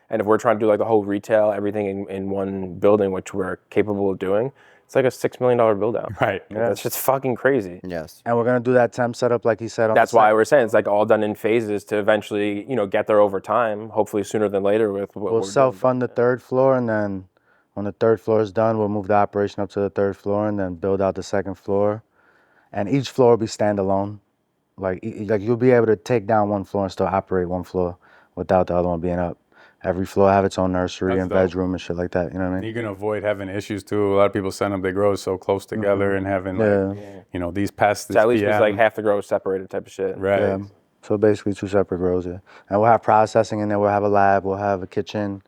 And if we're trying to do like the whole retail, everything in one building, which we're capable of doing, it's like a $6 million build out. right. That's just fucking crazy. Yes. And we're gonna do that temp setup like he said. On That's the why site. we're saying it's like all done in phases to eventually, get there over time, hopefully sooner than later with what We'll we're doing. self-fund the third floor, and then when the third floor is done, we'll move the operation up to the third floor, and then build out the second floor. And each floor will be standalone. Like you'll be able to take down one floor and still operate one floor without the other one being up. Every floor have its own nursery That's and dope. bedroom and shit like that. You know what I mean? You can avoid having issues too. A lot of people set up their grows so close together and having like, these pests. This So at least it's PM. like half the grow is separated type of shit. right. Yeah. So basically 2 separate grows, yeah. And we'll have processing in there. We'll have a lab. We'll have a kitchen.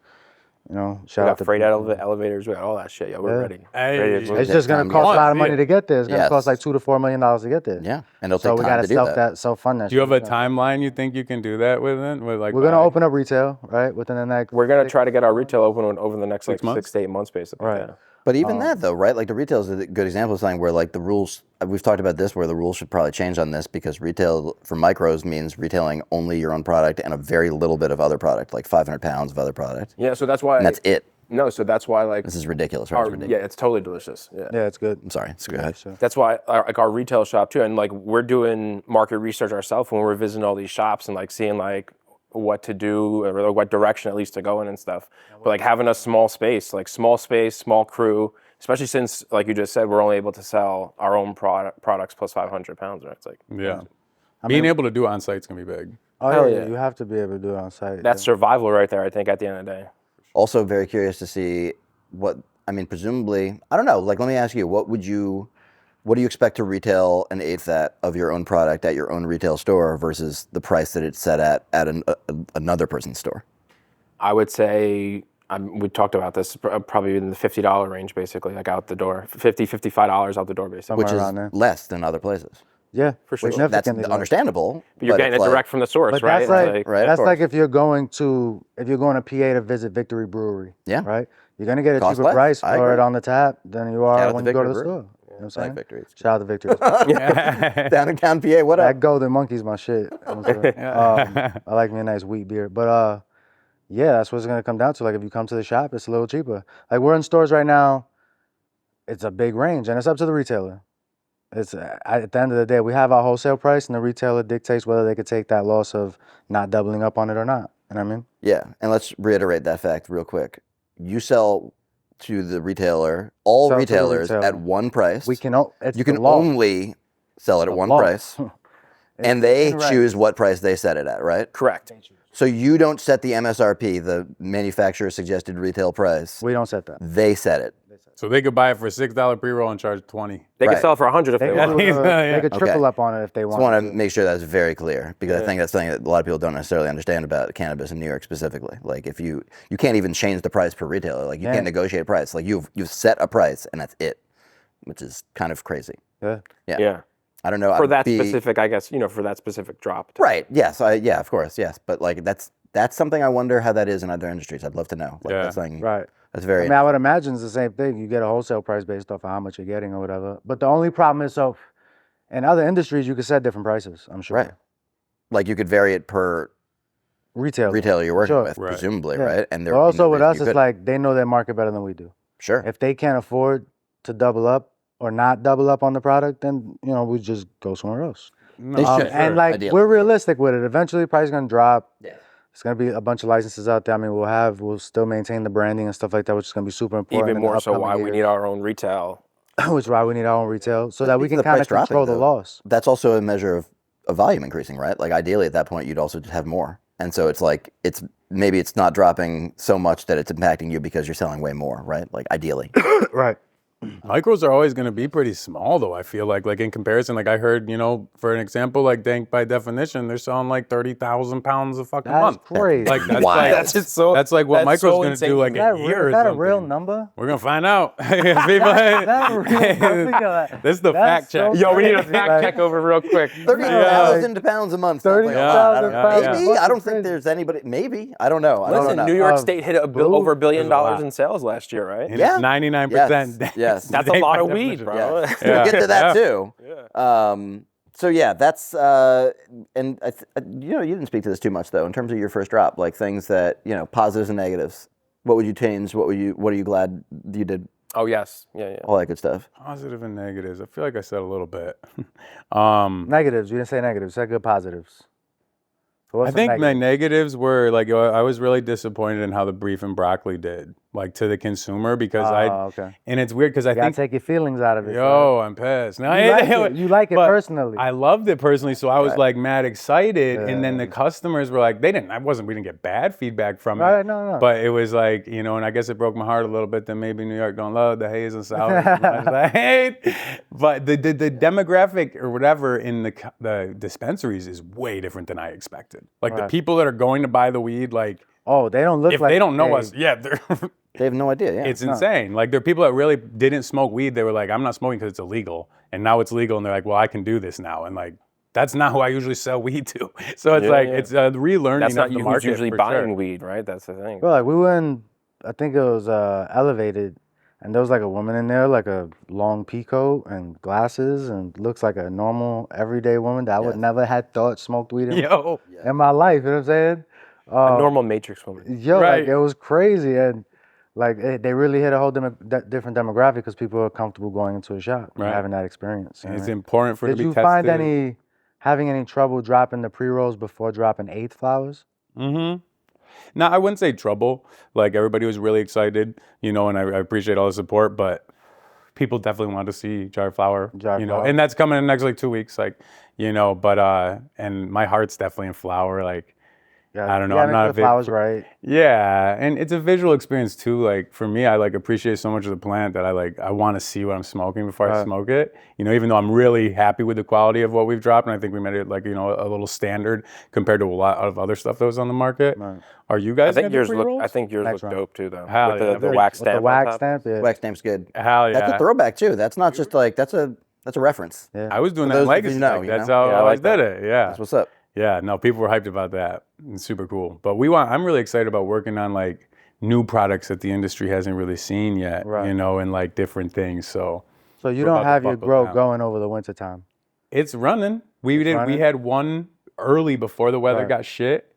Shout We out got to freight elevators. We got all that shit. Yeah, we're Yeah. ready. Hey. Ready to It's move. just gonna Time to cost a get lot of it. money to get there. It's gonna Yes. cost like $2 to $4 million to get there. Yeah. And it'll So take we time gotta to do that. self-fund that. Do you have shit. a timeline you think you can do that within? With like We're gonna by- open up retail right within the next. We're gonna try to get our retail open over the next 6 like months? 6 to 8 months, basically. Right. Yeah. But even that though, right? Like the retail is a good example of something where like the rules, we've talked about this, where the rules should probably change on this because retail for micros means retailing only your own product and a very little bit of other product, like 500 pounds of other product. Yeah. So that's why. And that's it. No. So that's why like. This is ridiculous, right? It's ridiculous. Yeah, it's totally delicious. Yeah. Yeah, it's good. I'm sorry. Go ahead. Sure. That's why like our retail shop too, and like we're doing market research ourselves when we're visiting all these shops and like seeing like what to do or what direction at least to go in and stuff. But like having a small space, small crew, especially since like you just said, we're only able to sell our own products plus 500 pounds, right? It's like Yeah. Being able to do on site's gonna be big. Oh Hell yeah, yeah. you have to be able to do it on site. that's survival right there. I think at the end of the day. Also very curious to see presumably, I don't know, like let me ask you, what do you expect to retail an eighth of your own product at your own retail store versus the price that it's set at another person's store? I would say we talked about this probably in the $50 range, basically, like out the door, $55 out the door, basically. Which is around there. less than other places. Yeah, For sure. That's significantly less. understandable. But you're getting it it's like- direct from the source, But right? that's like, It's right, of that's course. like if you're going to PA to visit Victory Brewery. Yeah. Right. You're gonna get a Cost cheaper less. price I for agree. it on the tap than you are Shout out when to you go to the Victory store. Brewery. You know what I'm I saying? like Victory. Shout out to Victory. Downtown PA, what up? That Golden Monkey's my shit. You know what I'm saying? I like me a nice wheat beer. But yeah, that's what it's gonna come down to. Like if you come to the shop, it's a little cheaper. Like we're in stores right now, it's a big range and it's up to the retailer. It's at the end of the day, we have our wholesale price and the retailer dictates whether they could take that loss of not doubling up on it or not. You know what I mean? Yeah, and let's reiterate that fact real quick. You sell to the retailer, all Sell to the retailers retailer. at one price. We can. It's You the can law. only sell it at The one law. price. And they in regs. choose what price they set it at, right? Correct. So you don't set the MSRP, the manufacturer suggested retail price. We don't set that. They set it. So they could buy it for $6 pre-roll and charge 20. They Right. could sell it for 100 if they, They want. could triple Okay. up on it if they I want. just want to make sure that's very clear because I think that's something that a lot of people don't necessarily understand about cannabis in New York specifically. Like if you can't even change the price per retailer. Like you can't negotiate a price. Like you've set a price and that's it, which is kind of crazy. Yeah. I don't know. For that specific, I guess, for that specific drop. Right. Yes. Yeah. Of course. Yes. But like that's something I wonder how that is in other industries. I'd love to know. Like, that's something. Right. That's very. I mean, I would imagine it's the same thing. You get a wholesale price based off of how much you're getting or whatever. But the only problem is, so in other industries, you could set different prices, I'm sure. Right. Like you could vary it per retailer you're working with, presumably, right? And but also with us, it's like they know their market better than we do. Sure. If they can't afford to double up or not double up on the product, then we just go somewhere else. They should. And like ideally. we're realistic with it. Eventually, the price is gonna drop. Yeah. It's gonna be a bunch of licenses out there. I mean, we'll still maintain the branding and stuff like that, which is gonna be super important. Even in the more so why upcoming we need years. our own retail. Which is why we need our own retail, so that we Speaking can of kind of price control dropping, the though, loss. That's also a measure of volume increasing, right? Like ideally at that point, you'd also just have more. And so it's like, maybe it's not dropping so much that it's impacting you because you're selling way more, right? Like ideally. Right. Micros are always going to be pretty small, though. I feel like in comparison, like I heard, for an example, like Dank by definition, they're selling like 30,000 pounds a fucking That's month. crazy. Like that's Wild. like That's just so. that's like what that's Micro's so going to insane. do like Is that, a year or is that a something. real number? We're gonna find out. People, Is that a real number? This is the That's fact check. so Yo, we need a crazy. fact Like, check over real quick. 30,000 pounds a month. sounds like a lot. I don't 30,000 know. pounds. Maybe. I don't think there's anybody. Maybe. I don't know. I don't Listen, know. New York State hit over $1 billion lot. in sales last year, right? And Yeah. it's 99%. Yes. That's a Dank lot by of weed, definition. bro. Yeah. Yeah. We'll get to that too. Yeah. So yeah, that's and you didn't speak to this too much though in terms of your first drop, like things that positives and negatives. What would you change? What are you glad you did? Oh yes, yeah. All that good stuff. Positive and negatives. I feel like I said a little bit. Negatives. You didn't say negatives. Say good positives. So what's I the think my negative? negatives were like I was really disappointed in how the beef and broccoli did, like to the consumer, because okay. and it's weird because I You gotta think take your feelings out of it. yo, I'm pissed. No, You like it but personally. I loved it personally, so I was like mad excited, and then the customers were like, we didn't get bad feedback from it. Right, no. But it was like, and I guess it broke my heart a little bit that maybe New York don't love the haze and sour as much as I hate. But the demographic or whatever in the dispensaries is way different than I expected. Like the people that are going to buy the weed, like Oh, they don't look if like they don't know us, they're They have no idea. Yeah. it's insane. Like there are people that really didn't smoke weed. They were like, I'm not smoking because it's illegal, and now it's legal, and they're like, well, I can do this now, and like. That's not who I usually sell weed to. So it's it's a relearning That's not of the you market. who's usually for buying sure. weed, right? That's the thing. Well, like we were in, I think it was Elevated, and there was like a woman in there, like a long pea coat and glasses, and looks like a normal everyday woman that I would never had thought smoked weed in my life. You know what I'm saying? A normal Matrix woman. Yo, Right. like it was crazy, and like they really hit a whole different demographic because people are comfortable going into a shop and Right. having that experience. You know It's what I mean? important for it Did to be you tested. find having any trouble dropping the pre-rolls before dropping eighth flowers? Mm-hmm. No, I wouldn't say trouble. Like everybody was really excited, and I appreciate all the support, but people definitely want to see jarred flower, Flower. and that's coming in the next like 2 weeks, like, but and my heart's definitely in flower, like. I don't know. I'm not a big flowers right. Yeah, and it's a visual experience too. Like for me, I appreciate so much of the plant that I want to see what I'm smoking before I smoke it. Even though I'm really happy with the quality of what we've dropped, and I think we made it a little standard compared to a lot of other stuff that was on the market. Right. Are you guys? I think yours pre-rolls? look dope too, though. Hell with yeah, the very- wax With the stamp. on wax top. stamp, yeah. Wax stamp's good. Hell yeah. That's a throwback too. That's not just like that's a reference. Yeah. I was doing For that in those of you Legacy. know, like, you that's know? how Yeah, I I always like did it. Yeah. That's what's up. Yeah, no, people were hyped about that. It's super cool. But I'm really excited about working on like new products that the industry hasn't really seen yet, Right. and like different things. So So you We're don't about to have your buckle grow down. going over the winter time. it's running. We running? had one early before the weather Right. got shit.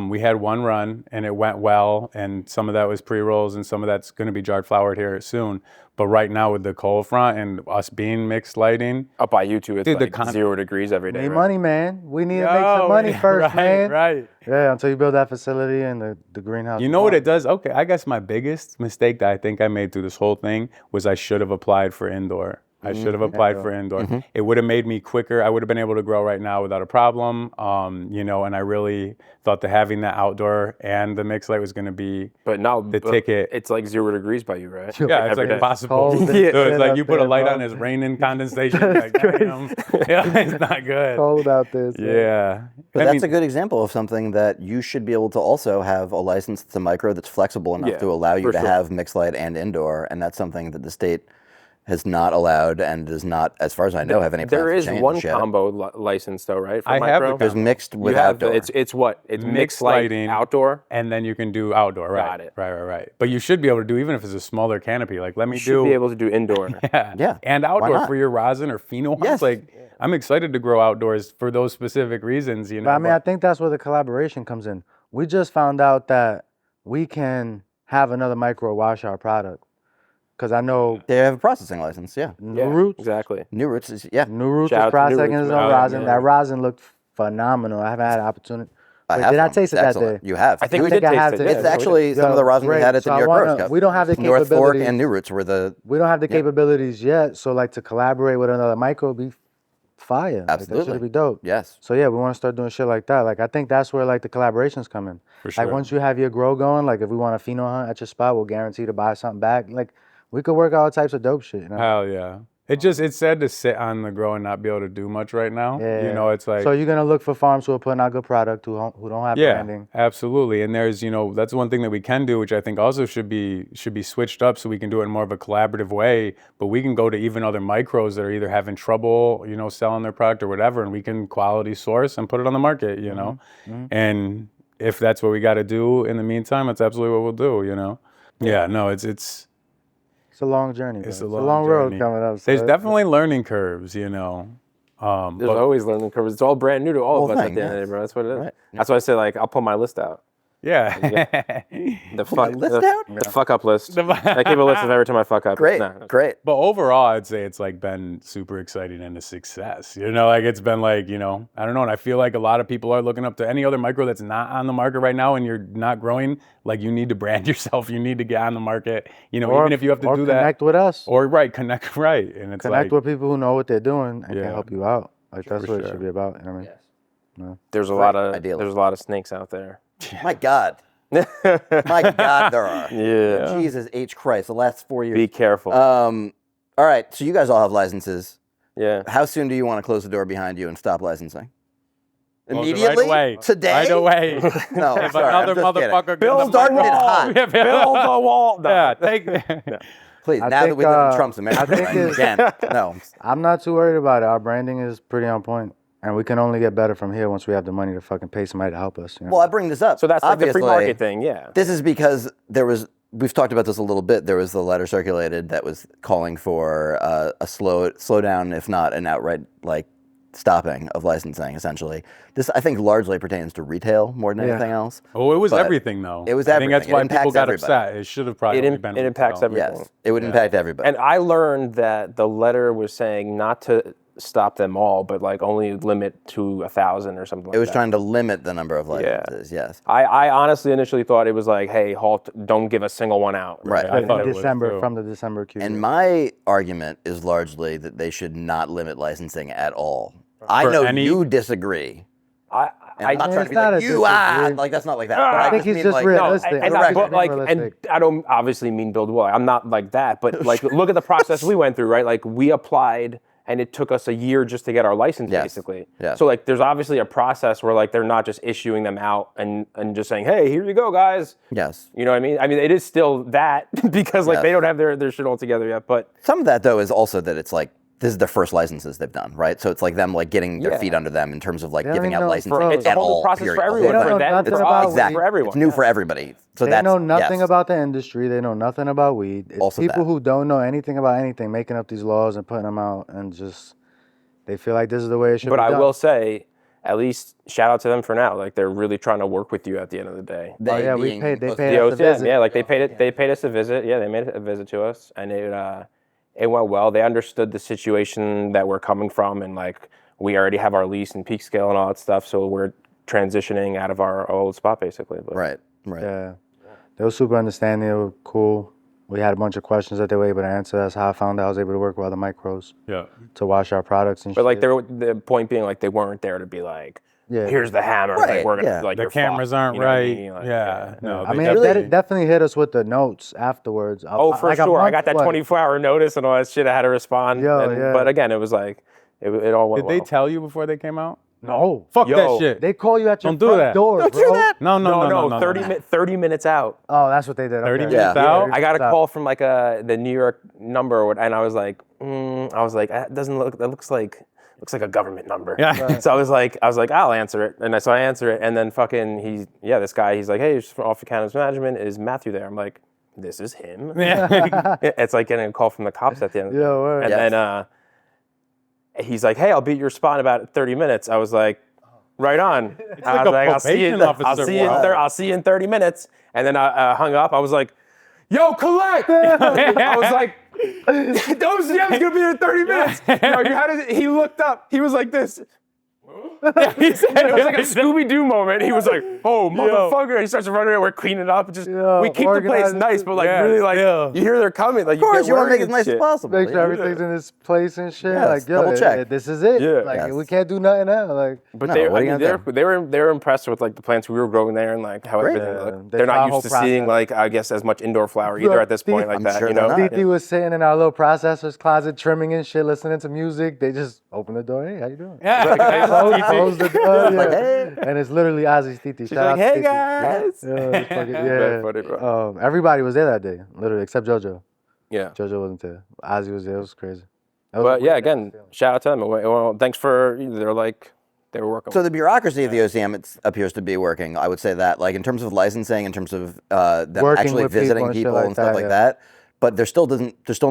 We had one run and it went well, and some of that was pre-rolls and some of that's going to be jarred flowered here soon. But right now with the cold front and us being mixed lighting, Up by you two, it's Dude, the like 0 degrees every day. Need right? money, man. We need to make some money first, right, man. Right. Yeah, until you build that facility and the greenhouse. You know what it does? Okay, I guess my biggest mistake that I think I made through this whole thing was I should have applied for indoor. I should have applied for indoor. It would have made me quicker. I would have been able to grow right now without a problem. You know, and I really thought that having that outdoor and the mixed light was going to be the ticket. It's like 0 degrees by you, right? Yeah, it's like impossible. Cold So it's like up you put a there, light bro. on, it's raining condensation. Like, damn. Yeah, it's not good. Cold out there. So. Yeah. But I that's mean, a good example of something that you should be able to also have a license to micro that's flexible enough to allow you to have mixed light and indoor, and that's something that the state has not allowed and does not, as far as I know, have any plans There to is change one yet. combo license though, right? For I have micro? a There's mixed with You have outdoor. it's what? It's Mixed mixed light lighting. outdoor. and then you can do outdoor, right? Got it. Right. But you should be able to do, even if it's a smaller canopy. Like, let me You should be able to do indoor. Yeah. And Why outdoor not? for your rosin or pheno. Yes. Like, I'm excited to grow outdoors for those specific reasons, you know. But I mean, I think that's where the collaboration comes in. We just found out that we can have another micro wash our product. Because I know They have a processing license, yeah. New Roots, Exactly. New Roots is, yeah. New Roots Shout is out to New processing Roots, his man. own Oh, rosin. man. That rosin looked phenomenal. I haven't had an opportunity. Wait, have did I some. taste it It's that excellent. day? You have. I think we think did I have taste it. to- Yeah, It's so we actually did. some of the rosin we great. had at the So New I York wanna- Rose Cup. we don't have the North Fork capabilities. and New Roots were the. We don't have the capabilities yet. So like to collaborate with another micro be fire. Absolutely. Like, that should be dope. Yes. So yeah, we want to start doing shit like that. Like I think that's where like the collaborations come in. For sure. Like once you have your grow going, like if we want a pheno hunt at your spot, we'll guarantee to buy something back. Like we could work out all types of dope shit. You know? Hell yeah. It's sad to sit on the grow and not be able to do much right now. Yeah. You know, it's like. So you're gonna look for farms who are putting out good product who don't have Yeah, branding. absolutely. And there's, you know, that's one thing that we can do, which I think also should be switched up so we can do it in more of a collaborative way. But we can go to even other micros that are either having trouble, you know, selling their product or whatever, and we can quality source and put it on the market, you know. And if that's what we got to do in the meantime, that's absolutely what we'll do, you know. Yeah, no, it's It's a long journey. It's bro. a It's long road journey. coming up. So there's it's- definitely learning curves, you know. There's But always learning curves. It's all brand new to all of Whole us thing, at the end of the yes. day, bro. That's what it is. Right. That's why I say like I'll pull my list out. yeah. The fuck list out? The fuck up list. I keep a list of every time I fuck up. Great. Nah. Great. But overall, I'd say it's like been super exciting and a success. You know, like it's been like, you know, I don't know. And I feel like a lot of people are looking up to any other micro that's not on the market right now and you're not growing. Like you need to brand yourself. You need to get on the market. You know, or, even if you have to or do that. connect with us. Or connect right. And it's Connect like, with people who know what they're doing and Yeah. can help you out. Like that's For what it sure. should be about. You know what I mean? There's a lot of ideally. there's a lot of snakes out there. My God. My God, there are. Yeah. Jesus H. Christ, the last 4 years. Be careful. All right, so you guys all have licenses. Yeah. How soon do you want to close the door behind you and stop licensing? Close it Immediately? Right away. Today? Right away. No, If sorry, I'm another just kidding. motherfucker Bill gets the started it micro- hot. Yeah, Build the wall. No. Yeah, take Please, I now that think, we live in uh, Trump's America, I think right? You it's- can't. No. I'm not too worried about it. Our branding is pretty on point. And we can only get better from here once we have the money to fucking pay somebody to help us. You know? Well, I bring this up. So that's like the free Obviously, market thing. Yeah. This is because we've talked about this a little bit. There was the letter circulated that was calling for a slow down, if not an outright like stopping of licensing. Essentially, this I think largely pertains to retail more than Yeah. anything else. Oh, it was But everything though. it was I think that's everything. It why impacts people got everybody. upset. It should have probably It been impacts retail. everything. Yes, it would impact everybody. And I learned that the letter was saying not to stop them all, but like only limit to 1,000 or something like that. It was trying to limit the number of licenses. Yes. I honestly initially thought it was like, hey, halt, don't give a single one out. Right. I thought it was December too. from the December Q. And my argument is largely that they should not limit licensing at all. I For know any- you disagree. And I'm not trying to be It's not like a you disagree. like that's not like that. I But think he's mean, just like, realistic. And, Correct. but like, and Realistic. I don't obviously mean build wall. I'm not like that, but like, look at the process we went through, right? Like, we applied, and it took us a year just to get our license, Yes. basically. Yeah. So like, there's obviously a process where like they're not just issuing them out and just saying, hey, here you go, guys. Yes. You know what I mean? I mean, it is still that because like Yes. they don't have their shit all together yet. But Some of that though is also that it's like this is their first licenses they've done, right? So it's like them like getting their Yeah. feet under them in terms of like They don't giving even out know- licenses Bro, it's a at whole new all. process period. for The whole everyone. They don't thing. know For them, nothing it's about Exactly. for everyone. It's new for everybody. So They that's know nothing yes. about the industry. They know nothing about weed. It's Also people that. who don't know anything about anything making up these laws and putting them out, and just they feel like this is the way it should But be I done. will say, at least shout out to them for now. Like they're really trying to work with you at the end of the day. They Oh, yeah, we being paid- they both paid the us The a OCM, visit. yeah, like they paid us a visit. Yeah, they made a visit to us, and it went well. They understood the situation that we're coming from, and like we already have our lease and peak scale and all that stuff, so we're transitioning out of our old spot basically. But Right. Yeah, they were super understanding. They were cool. we had a bunch of questions that they were able to answer. That's how I found out I was able to work with other micros to wash our products and But shit. like the point being like they weren't there to be like, here's the hammer, Right, like we're gonna yeah. like The you're cameras fucked, aren't you know what I right. mean? Like, No, I they mean, definitely- they definitely hit us with the notes afterwards. Oh, for like a sure. I month- got that what? 24-hour notice and all that shit. I had to respond. Yeah. But again, it was like it all went Did they well. tell you before they came out? No. Fuck Yo, that shit. They call you at your Don't do front that. door, Don't bro. do that. No. 30 minutes out. Oh, that's what they did. 30 okay. minutes Yeah. out? I got a call from like the New York number, and I was like, that doesn't look. That looks like a government number. Yeah. So I was like, I'll answer it, and so I answer it, and then fucking this guy, he's like, hey, it's from Office of Cannabis Management. Is Matthew there? I'm like, this is him. Yeah. It's like getting a call from the cops at the end. Yeah, word. And then he's like, hey, I'll be at your spot in about 30 minutes. I was like, right on. I was like a I'll see you. probation officer. I'll see you in 30 minutes. And then I hung up. I was like, yo, collect. I was like, those gems gonna be here in 30 minutes. He looked up. He was like this. He said It was like a Scooby-Doo moment. He was like, oh, motherfucker. He starts running around. We're cleaning up. We keep the place nice, but like really like, you hear they're coming. Like, Of course, you want to make it as nice as possible. Make sure everything's in its place and shit. Yes, like, yo, double check. this is it. Yeah. Like, Yes. we can't do nothing else. Like, But No, they what are you gonna do? they were impressed with like the plants we were growing there and like how everything Yeah. looked. They They're saw not the used to whole seeing process. like I guess as much indoor flower either at this point like I'm that. sure You they're know. not. Titi was sitting in our little processor's closet trimming and shit, listening to music. They just open the door. Hey, how you doing? Close the door. Like, Yeah. hey. And it's literally Ozzy's Titi. She's Shout like, out to hey Titi. guys. Yeah, it's fucking- Very yeah. funny, bro. Everybody was there that day, literally, except JoJo. Yeah. JoJo wasn't there. Ozzy was there. It was crazy. That was But a yeah, weird again, shout out to them. Well, thanks for they were working. So the bureaucracy of the OCM appears to be working. I would say that, like in terms of licensing, in terms of them Working actually with people visiting and shit people like and stuff that, like yeah. that. But there's still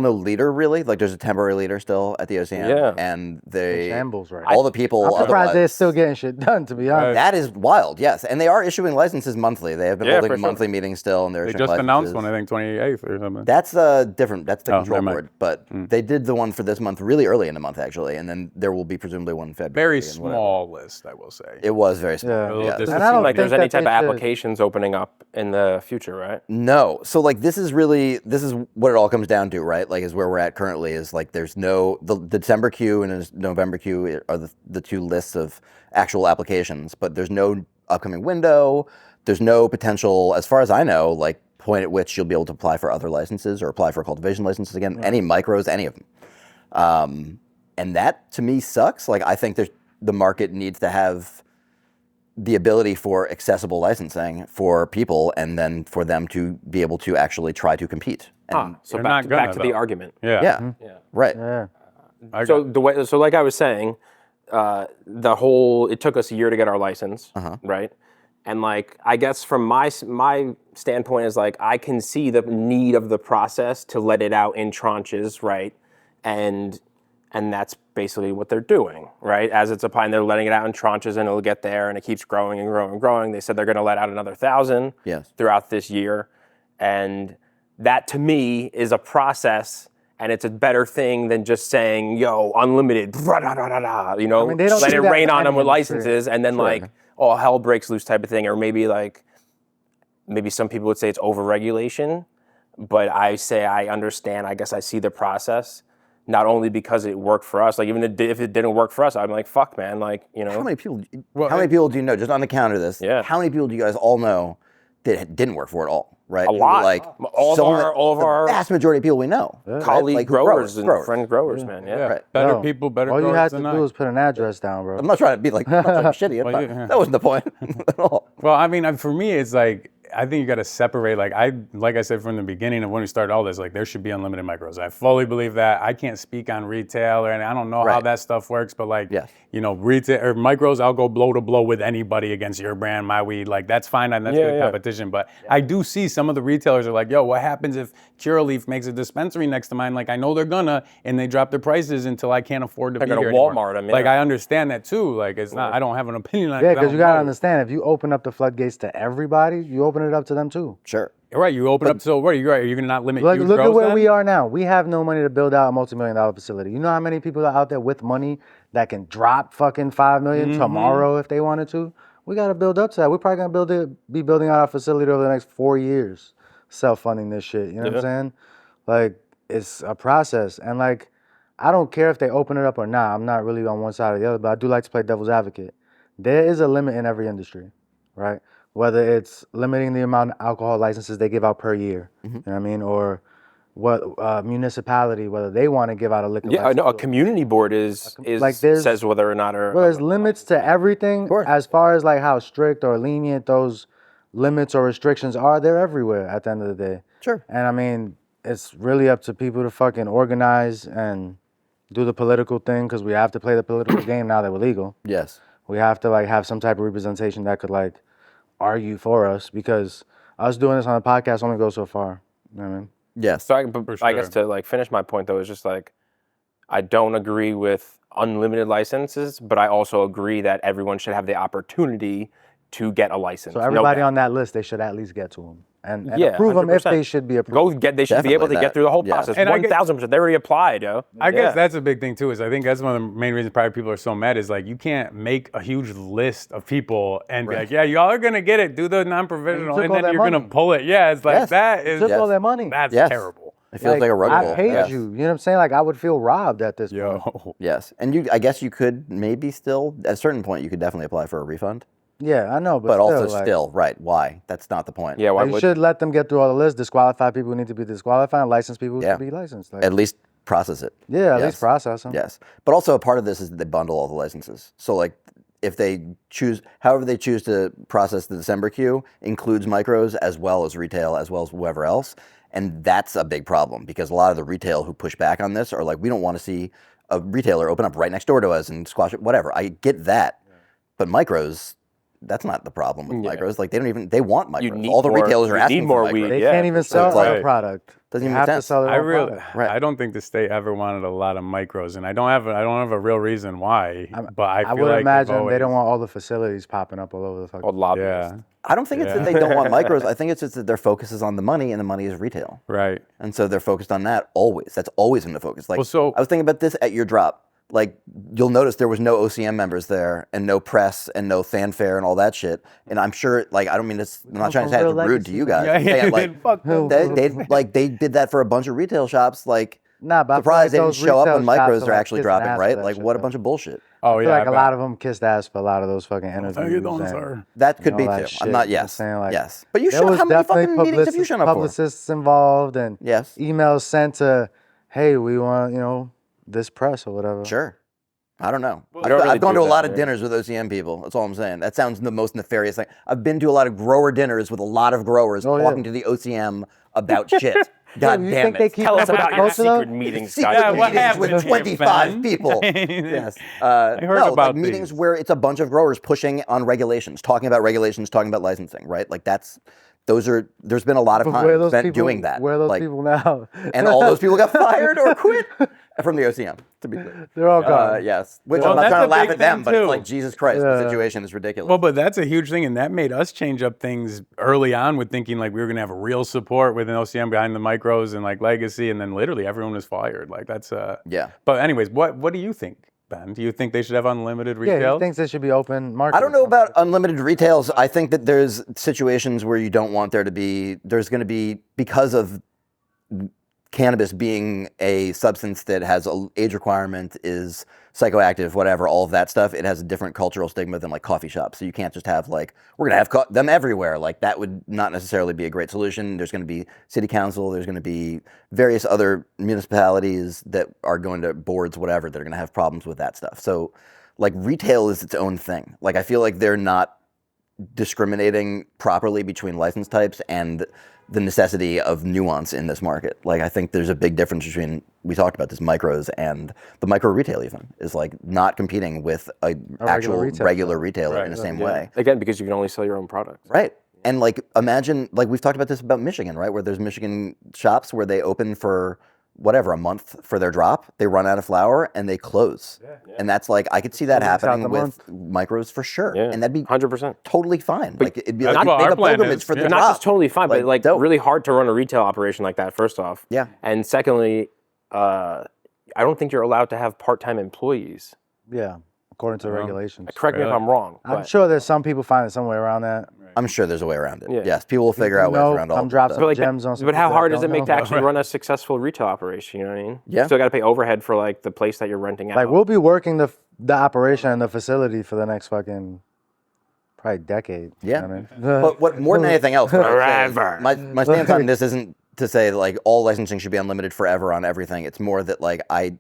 no leader really. Like there's a temporary leader still at the OCM. Yeah. And shambles right all the people. I'm surprised they're otherwise- still getting shit done, to be honest. That is wild, yes. And they are issuing licenses monthly. They have been Yeah, for holding sure. monthly meetings still, and they're They issuing just announced licenses. one, I think 28th or something. That's different. That's the control never mind. board. But they did the one for this month really early in the month, actually. And then there will be presumably one in February. Very and whatever. small list, I will say. It was very small. Yeah. A little yes. dis- And I don't like think there's any that type they of should. applications opening up in the future, right? No. So like this is what it all comes down to, right? Like is where we're at currently is like there's no the December queue and the November queue are the two lists of actual applications, but there's no upcoming window. There's no potential, as far as I know, like point at which you'll be able to apply for other licenses or apply for cultivation licenses again, any micros, any of them. And that to me sucks. Like I think the market needs to have the ability for accessible licensing for people and then for them to be able to actually try to compete. And So They're back not to, gonna, back to the though. argument. Yeah. right. Yeah. So like I was saying, it took us a year to get our license, right? And like I guess from my standpoint is like I can see the need of the process to let it out in tranches, right? And that's basically what they're doing, right? As it's applying, they're letting it out in tranches, and it'll get there, and it keeps growing and growing and growing. They said they're going to let out another 1,000 throughout this year, and that to me is a process. And it's a better thing than just saying, yo, unlimited, you know, I mean, they don't let do it that rain in on them any with industry. licenses, and then like, oh, hell breaks loose type of thing. Or maybe some people would say it's overregulation, but I say I understand, I guess I see the process, not only because it worked for us, like even if it didn't work for us, I'm like, fuck, man, like, you know. How many people do you know, just on the counter of this, how many people do you guys all know that it didn't work for at all? Right? A lot. Like all of our the vast majority of people we know. colleague Like growers and friend growers, man. Yeah. Right. Better No. people, better All you growers had to than do I. was put an address down, bro. I'm not trying to be like I'm not trying to be shitty. Well, yeah. That wasn't the point at all. Well, I mean, for me, it's like, I think you got to separate, like I said from the beginning of when we started all this, like there should be unlimited micros. I fully believe that. I can't speak on retail and I don't know how that stuff works, but like, you know, retail or micros, I'll go blow to blow with anybody against your brand, my weed. Like that's fine and that's good competition. But I do see some of the retailers are like, yo, what happens if Curaleaf makes a dispensary next to mine? Like I know they're gonna, and they drop their prices until I can't afford to be gonna here Walmart anymore. them, Like I understand that too. Like it's not, I don't have an opinion on it. Yeah, I because don't you got to know. understand, if you open up the floodgates to everybody, you open it up to them too. Sure. Right, you open up. So what are you? Are you gonna not limit? Like, huge look at grows where then? we are now. We have no money to build out a multi-million-dollar facility. You know how many people are out there with money that can drop fucking $5 million tomorrow if they wanted to? We got to build up to that. We're probably gonna be building out our facility over the next 4 years. self-funding this shit. You know what I'm saying? Like, it's a process. And like, I don't care if they open it up or not. I'm not really on one side or the other, but I do like to play devil's advocate. There is a limit in every industry, right? Whether it's limiting the amount of alcohol licenses they give out per year, you know what I mean? Or what municipality, whether they want to give out a liquor license. I know a community board says whether or not. Well, there's limits to everything as far as like how strict or lenient those limits or restrictions are. They're everywhere at the end of the day. Sure. And I mean, it's really up to people to fucking organize and do the political thing, because we have to play the political game now that we're legal. Yes. We have to like have some type of representation that could like argue for us, because us doing this on a podcast only goes so far. You know what I mean? Yes. So I guess to like finish my point though is just like, I don't agree with unlimited licenses, but I also agree that everyone should have the opportunity to get a license. So everybody on that list, they should at least get to them and approve them if they should be approved. They should be able to get through the whole process. And 1,000%. They already applied, yo. I guess that's a big thing too. Is I think that's one of the main reasons probably people are so mad is like you can't make a huge list of people and be like, yeah, y'all are gonna get it. Do the non-provisional, and then you're gonna pull it. Yeah, it's like that is took all their money. That's terrible. It feels like a rug pull. I paid you. You know what I'm saying? Like I would feel robbed at this point. Yo. Yes, and I guess you could maybe still at a certain point you could definitely apply for a refund. Yeah, I know, but But still, also like, still, right, why? That's not the point. Yeah, why you should let them get through all the lists, disqualify people who need to be disqualified, and license people who should be licensed. Like, At least process it. yeah, at least process them. Yes. But also a part of this is that they bundle all the licenses. So like if they choose, however they choose to process the December queue includes micros as well as retail, as well as whoever else. And that's a big problem because a lot of the retail who push back on this are like, we don't want to see a retailer open up right next door to us and squash it, whatever. I get that. But micros, that's not the problem with micros. Like they want micros. All the retailers are asking for micros. They can't even sell their product. Doesn't They even have make to sense. sell their own product. I don't think the state ever wanted a lot of micros, and I don't have a real reason why. But I feel would like imagine they don't want all the facilities popping up all over the fucking. Old lobbies. Yeah. I don't think it's that they don't want micros. I think it's just that their focus is on the money, and the money is retail. Right. And so they're focused on that always. That's always been the focus. Like, Well, so- I was thinking about this at your drop. Like, you'll notice there was no OCM members there, and no press, and no fanfare, and all that shit. And I'm sure, like, I don't mean this. I'm not trying to say it's rude to you guys. They did that for a bunch of retail shops. Like, Nah, but surprised they I feel didn't like show those up when retail shops micros are, are like, actually kissing dropping, ass right? for that Like, shit, what a though. bunch of bullshit. Oh I yeah. feel like I a bet. lot of them kissed ass for a lot of those fucking interviews. Thank you, and sir. That could all be that too. shit. I'm not. You know what I'm Yes. saying? Like, Yes. But you there showed was how many definitely fucking meetings have you shown up for? publicists involved and Yes. emails sent to, hey, we want, this press or whatever. Sure. I don't know. I don't really I've gone do to a that, lot of yeah. dinners with OCM people. That's all I'm saying. That sounds the most nefarious thing. I've been to a lot of grower dinners with a lot of growers talking to the OCM about shit. God you damn think it. they keep Tell up us with about the your culture, though? secret meetings, Secret guys. what meetings happened with here, 25 Ben? people. Yes. I heard no, about like meetings these. where it's a bunch of growers pushing on regulations, talking about licensing, right? Like there's been a lot of time spent doing that. Where are those Like, people now? and all those people got fired or quit from the OCM, to be clear. They're all gone. Yes. Which Well, I'm not that's trying a to laugh big at them, thing, but it's too. like, Jesus Christ, the situation is ridiculous. Well, but that's a huge thing, and that made us change up things early on with thinking like we were gonna have real support within OCM behind the micros and like legacy, and then literally everyone was fired. Like that's Yeah. But anyways, what do you think, Ben? Do you think they should have unlimited Yeah, retail? he thinks they should be open market. I don't know about unlimited retails. I think that there's situations where you don't want there's going to be, because of cannabis being a substance that has an age requirement, is psychoactive, whatever, all of that stuff, it has a different cultural stigma than like coffee shops. So you can't just have like, we're going to have them everywhere. Like that would not necessarily be a great solution. There's going to be city council, there's going to be various other municipalities that are going to boards, whatever, that are going to have problems with that stuff. So like retail is its own thing. Like I feel like they're not discriminating properly between license types and the necessity of nuance in this market. Like I think there's a big difference between, we talked about this, micros and the micro retail even is like not competing with a actual regular retailer in the same way. Again, because you can only sell your own product. Right. And like imagine, like we've talked about this about Michigan, right? Where there's Michigan shops where they open for whatever, a month for their drop, they run out of flour and they close. And that's like, I could see that happening with micros for sure. Yeah. And that'd be 100%. totally fine. Like it'd be that's like what make our a plan pilgrimage is. for the Yeah. drop. Not just totally fine, but like dope. really hard to run a retail operation like that, first off. Yeah. And secondly, I don't think you're allowed to have part-time employees. Yeah. according to the regulations. Correct me if I'm wrong. I'm but- sure there's some people find it some way around that. I'm sure there's a way around it. Yeah. Yes, people will figure out ways around all Come of drop this some stuff. But, gems on some but how people that hard does it don't make to know. actually run a successful retail operation? You know what I mean? Yeah. You still got to pay overhead for like the place that you're renting out. Like we'll be working the operation and the facility for the next fucking probably decade. Yeah. You know what I mean? But what more than anything else, what I would say is Forever. my stance on this isn't to say that, like, all licensing should be unlimited forever on everything. It's more that, like, I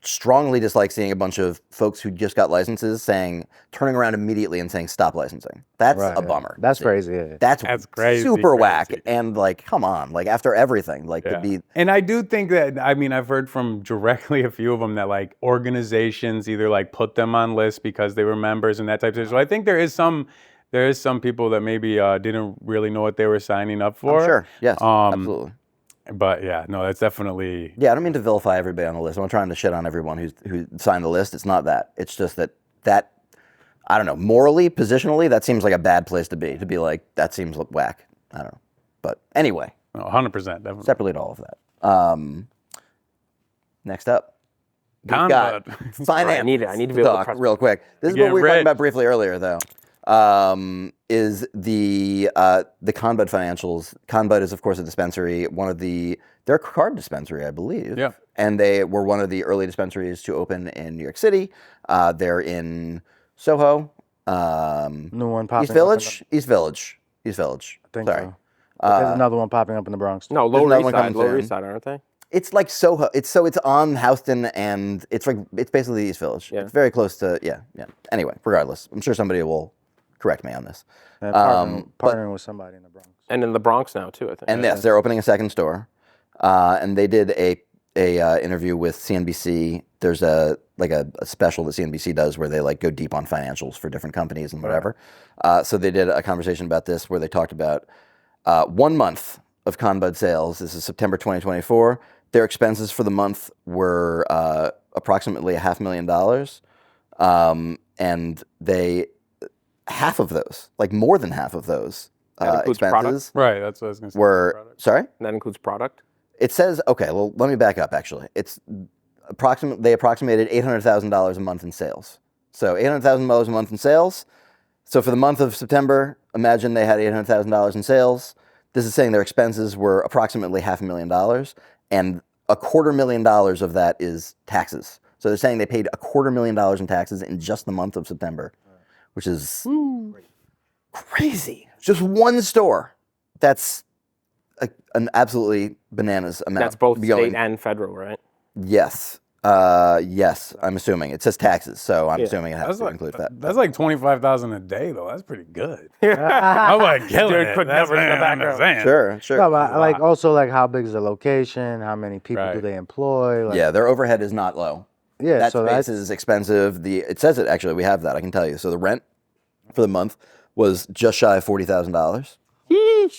strongly dislike seeing a bunch of folks who just got licenses turning around immediately and saying stop licensing. That's Right, a yeah. bummer. That's crazy. Yeah. That's crazy, super whack. crazy. And like, come on, like after everything, like to be. And I do think that, I mean, I've heard from directly a few of them that like organizations either like put them on lists because they were members and that type of thing. So I think there is some people that maybe didn't really know what they were signing up for. I'm sure. Yes. Absolutely. But yeah, no, that's definitely. Yeah, I don't mean to vilify everybody on the list. I'm not trying to shit on everyone who signed the list. It's not that. It's just that I don't know, morally, positionally, that seems like a bad place to be. To be like, that seems whack. I don't know. But anyway, No, 100%. Definitely. separately to all of that. Next up, we've got Conbud. finance. I need to be able to talk press- real quick. This is Get what we were talking rich. about briefly earlier, though. Is the Conbud financials? Conbud is, of course, a dispensary. They're a card dispensary, I believe. Yeah. And they were one of the early dispensaries to open in New York City. They're in Soho, New one popping East up Village, East Village. I think Sorry. so. But there's another one popping up in the Bronx. No, There's Lower another East one Side. coming Lower soon. East Side, aren't they? It's like Soho. It's on Houston, and it's basically East Village. Yeah. It's very close to yeah. Anyway, regardless, I'm sure somebody will correct me on this. And but- partnering with somebody in the Bronx. And in the Bronx now too, I think. And yes, they're opening a second store, and they did a interview with CNBC. There's a special that CNBC does where they like go deep on financials for different companies and whatever. So they did a conversation about this where they talked about 1 month of Conbud sales. This is September 2024. Their expenses for the month were approximately $500,000, and half of those, like more than half of those That includes expenses Right, that's what I was going to say. were sorry. And that includes product. It says, okay, well, let me back up, actually. It's they approximated $800,000 a month in sales. So $800,000 a month in sales. So for the month of September, imagine they had $800,000 in sales. This is saying their expenses were approximately $500,000, and $250,000 of that is taxes. So they're saying they paid $250,000 in taxes in just the month of September, which is crazy. Just one store. That's an absolutely bananas amount. That's both going- state and federal, right? Yes. Yes, I'm assuming. It says taxes, so I'm assuming it has That's to like, include that. that's like $25,000 a day, though. That's pretty good. I'm like killing Dude, it. put That's numbers in the what I'm background. saying. Sure. No, but like also like how big is the location? How many people do Right. they employ? Like, Yeah, their overhead is not low. yeah. That So space that's is expensive. It says it actually. We have that. I can tell you. So the rent for the month was just shy of $40,000.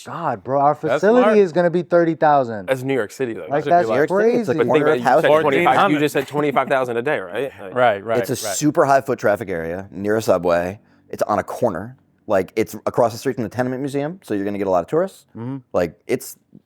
God, bro. Our smart. facility is gonna be 30,000. That's New York City, though. Like Should be that's New York City, it's like crazy. a corner Think of that you said housing. 25. You just said 25,000 a day, right? Like, Right. It's a super high foot traffic area near a subway. It's on a corner. Like it's across the street from the Tenement Museum, so you're gonna get a lot of tourists. Like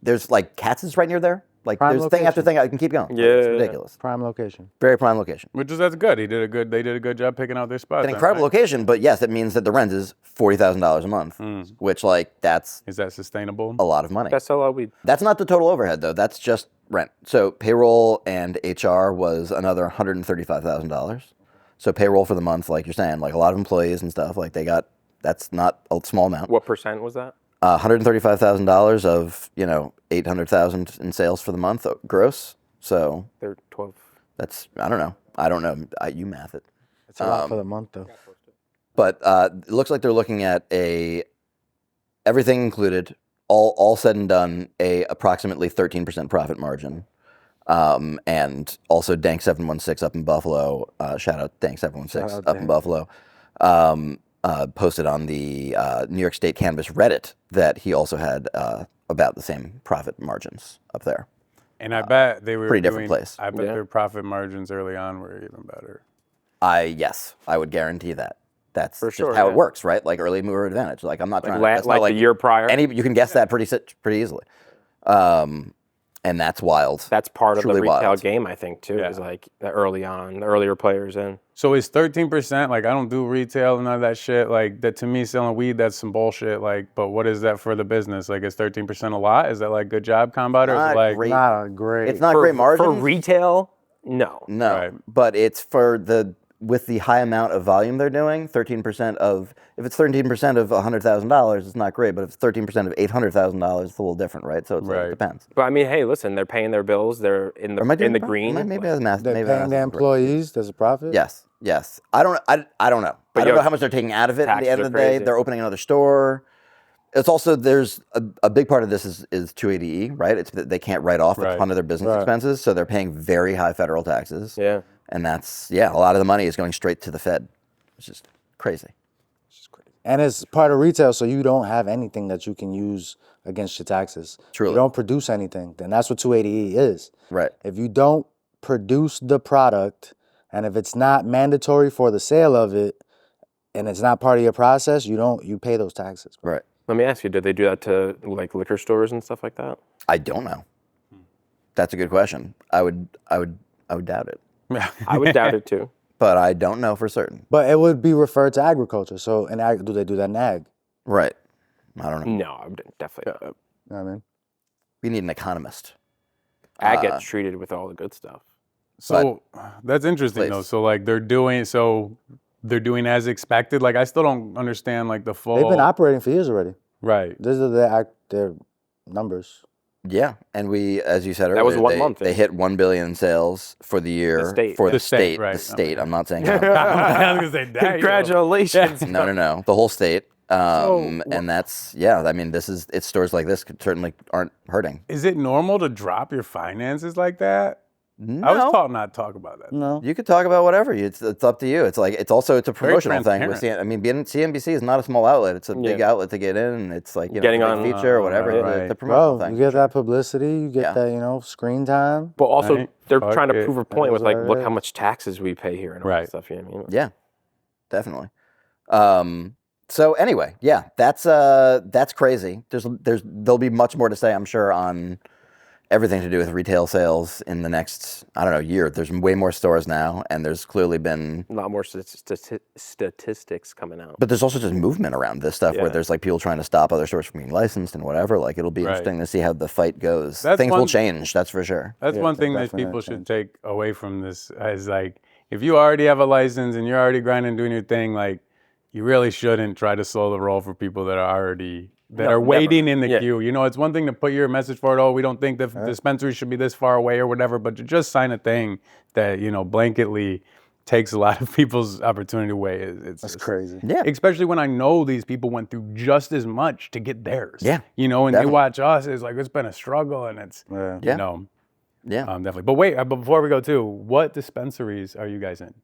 there's like Katz's right near there. Like Prime there's thing after location. thing. I can keep going. Like, Yeah. it's ridiculous. Prime location. Very prime location. Which is that's good. They did a good job picking out their spots. An incredible location, but yes, it means that the rent is $40,000 a month, which like that's Is that sustainable? a lot of money. that's all we. That's not the total overhead though. That's just rent. So payroll and HR was another $135,000. So payroll for the month, like you're saying, like a lot of employees and stuff, like that's not a small amount. What percent was that? $135,000 of, 800,000 in sales for the month gross. So They're 12. that's, I don't know. You math it. It's a lot for the month though. But it looks like they're looking at everything included, all said and done, approximately 13% profit margin. And also Dank 716 up in Buffalo, shout out Dank 716 Shout out up in Dank. Buffalo, posted on the New York State Cannabis Reddit that he also had about the same profit margins up there. And I bet they were Pretty different doing- place. I bet Yeah. their profit margins early on were even better. Yes, I would guarantee that. That's For just sure, how yeah. it works, right? Like early mover advantage. Like I'm not trying to. Like That's not the year prior. you can guess that pretty easily. and that's wild. That's part of the Truly retail wild. game, I think, too, is like the early on, the earlier players in. So is 13%, like I don't do retail and none of that shit, like that to me selling weed, that's some bullshit, like, but what is that for the business? Like is 13% a lot? Is that like good job, Combat, or is it like... Great. Not a great. It's not great margin. For retail, no. No, Right. but it's with the high amount of volume they're doing, 13% of, if it's 13% of $100,000, it's not great, but if it's 13% of $800,000, it's a little different, right? So it's like, it depends. But I mean, hey, listen, they're paying their bills. They're in the green. Maybe that's math. They're Maybe paying their employees. There's a profit. Yes. I don't know. I don't know. I don't know how much they're taking out of it at the end of the day. Crazy. They're opening another store. It's also, there's a big part of this is 280E, right? It's that they can't write off a ton of their business expenses, so they're paying very high federal taxes. Yeah. And that's, a lot of the money is going straight to the Fed, which is crazy. And it's part of retail, so you don't have anything that you can use against your taxes. Truly. You don't produce anything. Then that's what 280E is. Right. If you don't produce the product, and if it's not mandatory for the sale of it, and it's not part of your process, you pay those taxes. Right. Let me ask you, did they do that to like liquor stores and stuff like that? I don't know. That's a good question. I would doubt it. I would doubt it too. But I don't know for certain. But it would be referred to agriculture. So do they do that in ag? Right. I don't know. No, I would definitely not. You know what I mean? We need an economist. Ag gets treated with all the good stuff. So that's interesting though. So like they're doing as expected. Like I still don't understand like the full. They've been operating for years already. Right. These are their numbers. Yeah, and we, as you said earlier, That was 1 month. They hit 1 billion in sales for the year. For the state, right. The state. I'm not saying. I was gonna say, damn, Congratulations. No. The whole state. And that's, I mean, it's stores like this certainly aren't hurting. Is it normal to drop your finances like that? No. I was taught not to talk about that. No. You could talk about whatever. It's up to you. It's like it's a promotional thing. transparent. I mean, CNBC is not a small outlet. It's a big outlet to get in, and it's like Getting a on feature or whatever. right. It's a promotional Bro, thing. you get that publicity, you get that, screen time. But also, Right. they're Fuck trying to it. prove a point with like, That's what look it how is. much taxes we pay here and all that Right. stuff. You know what I mean? Yeah, definitely. So anyway, that's crazy. There'll be much more to say, I'm sure, on everything to do with retail sales in the next, year. There's way more stores now, and there's clearly been A lot more statistics coming out. but there's also just movement around this stuff where there's like people trying to stop other stores from being licensed and whatever. Like it'll be interesting to see how the fight goes. Things will change, that's for sure. That's one thing that definitely people change. should take away from this is like, if you already have a license and you're already grinding, doing your thing, like you really shouldn't try to slow the roll for people that are already waiting in the queue. It's one thing to put your message forward. Oh, we don't think the dispensary should be this far away or whatever, but to just sign a thing that blanketly takes a lot of people's opportunity away. It's That's just crazy. Yeah. Especially when I know these people went through just as much to get theirs. Yeah, and definitely. they watch us. It's like it's been a struggle, and it's Yeah. Yeah. definitely. But wait, before we go too, what dispensaries are you guys in?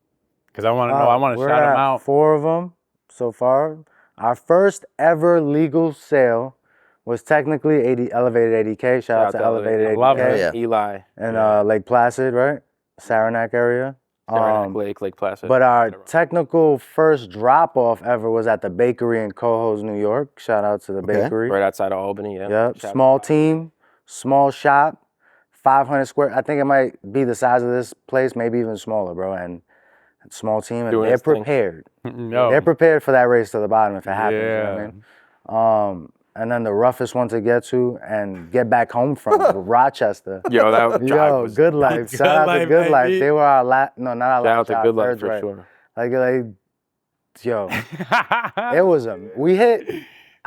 Because I want to know. I want to We're shout them at out. 4 of them so far. Our first ever legal sale was technically elevated ADK. Shout out to elevated ADK. love it. Yeah. Eli, And Lake Placid, right? Saranac area. Saranac, Lake Placid. But our technical first drop-off ever was at the bakery in Cohoes, New York. Shout out to the bakery. right outside of Albany. Yeah. Yep. Shout Small out. team, small shop, 500 square. I think it might be the size of this place, maybe even smaller, bro. And small team, and Doing they're its thing. prepared. No. They're prepared for that race to the bottom if it happens. You know Yeah. what I mean? And then the roughest one to get to and get back home from Rochester. Yo, that drive Yo, was. Good Life. Good Shout out to Life, Good Life. baby. They were our last. No, not our Shout out last. to shot, Good Life third for right. sure. Yo, it was we hit.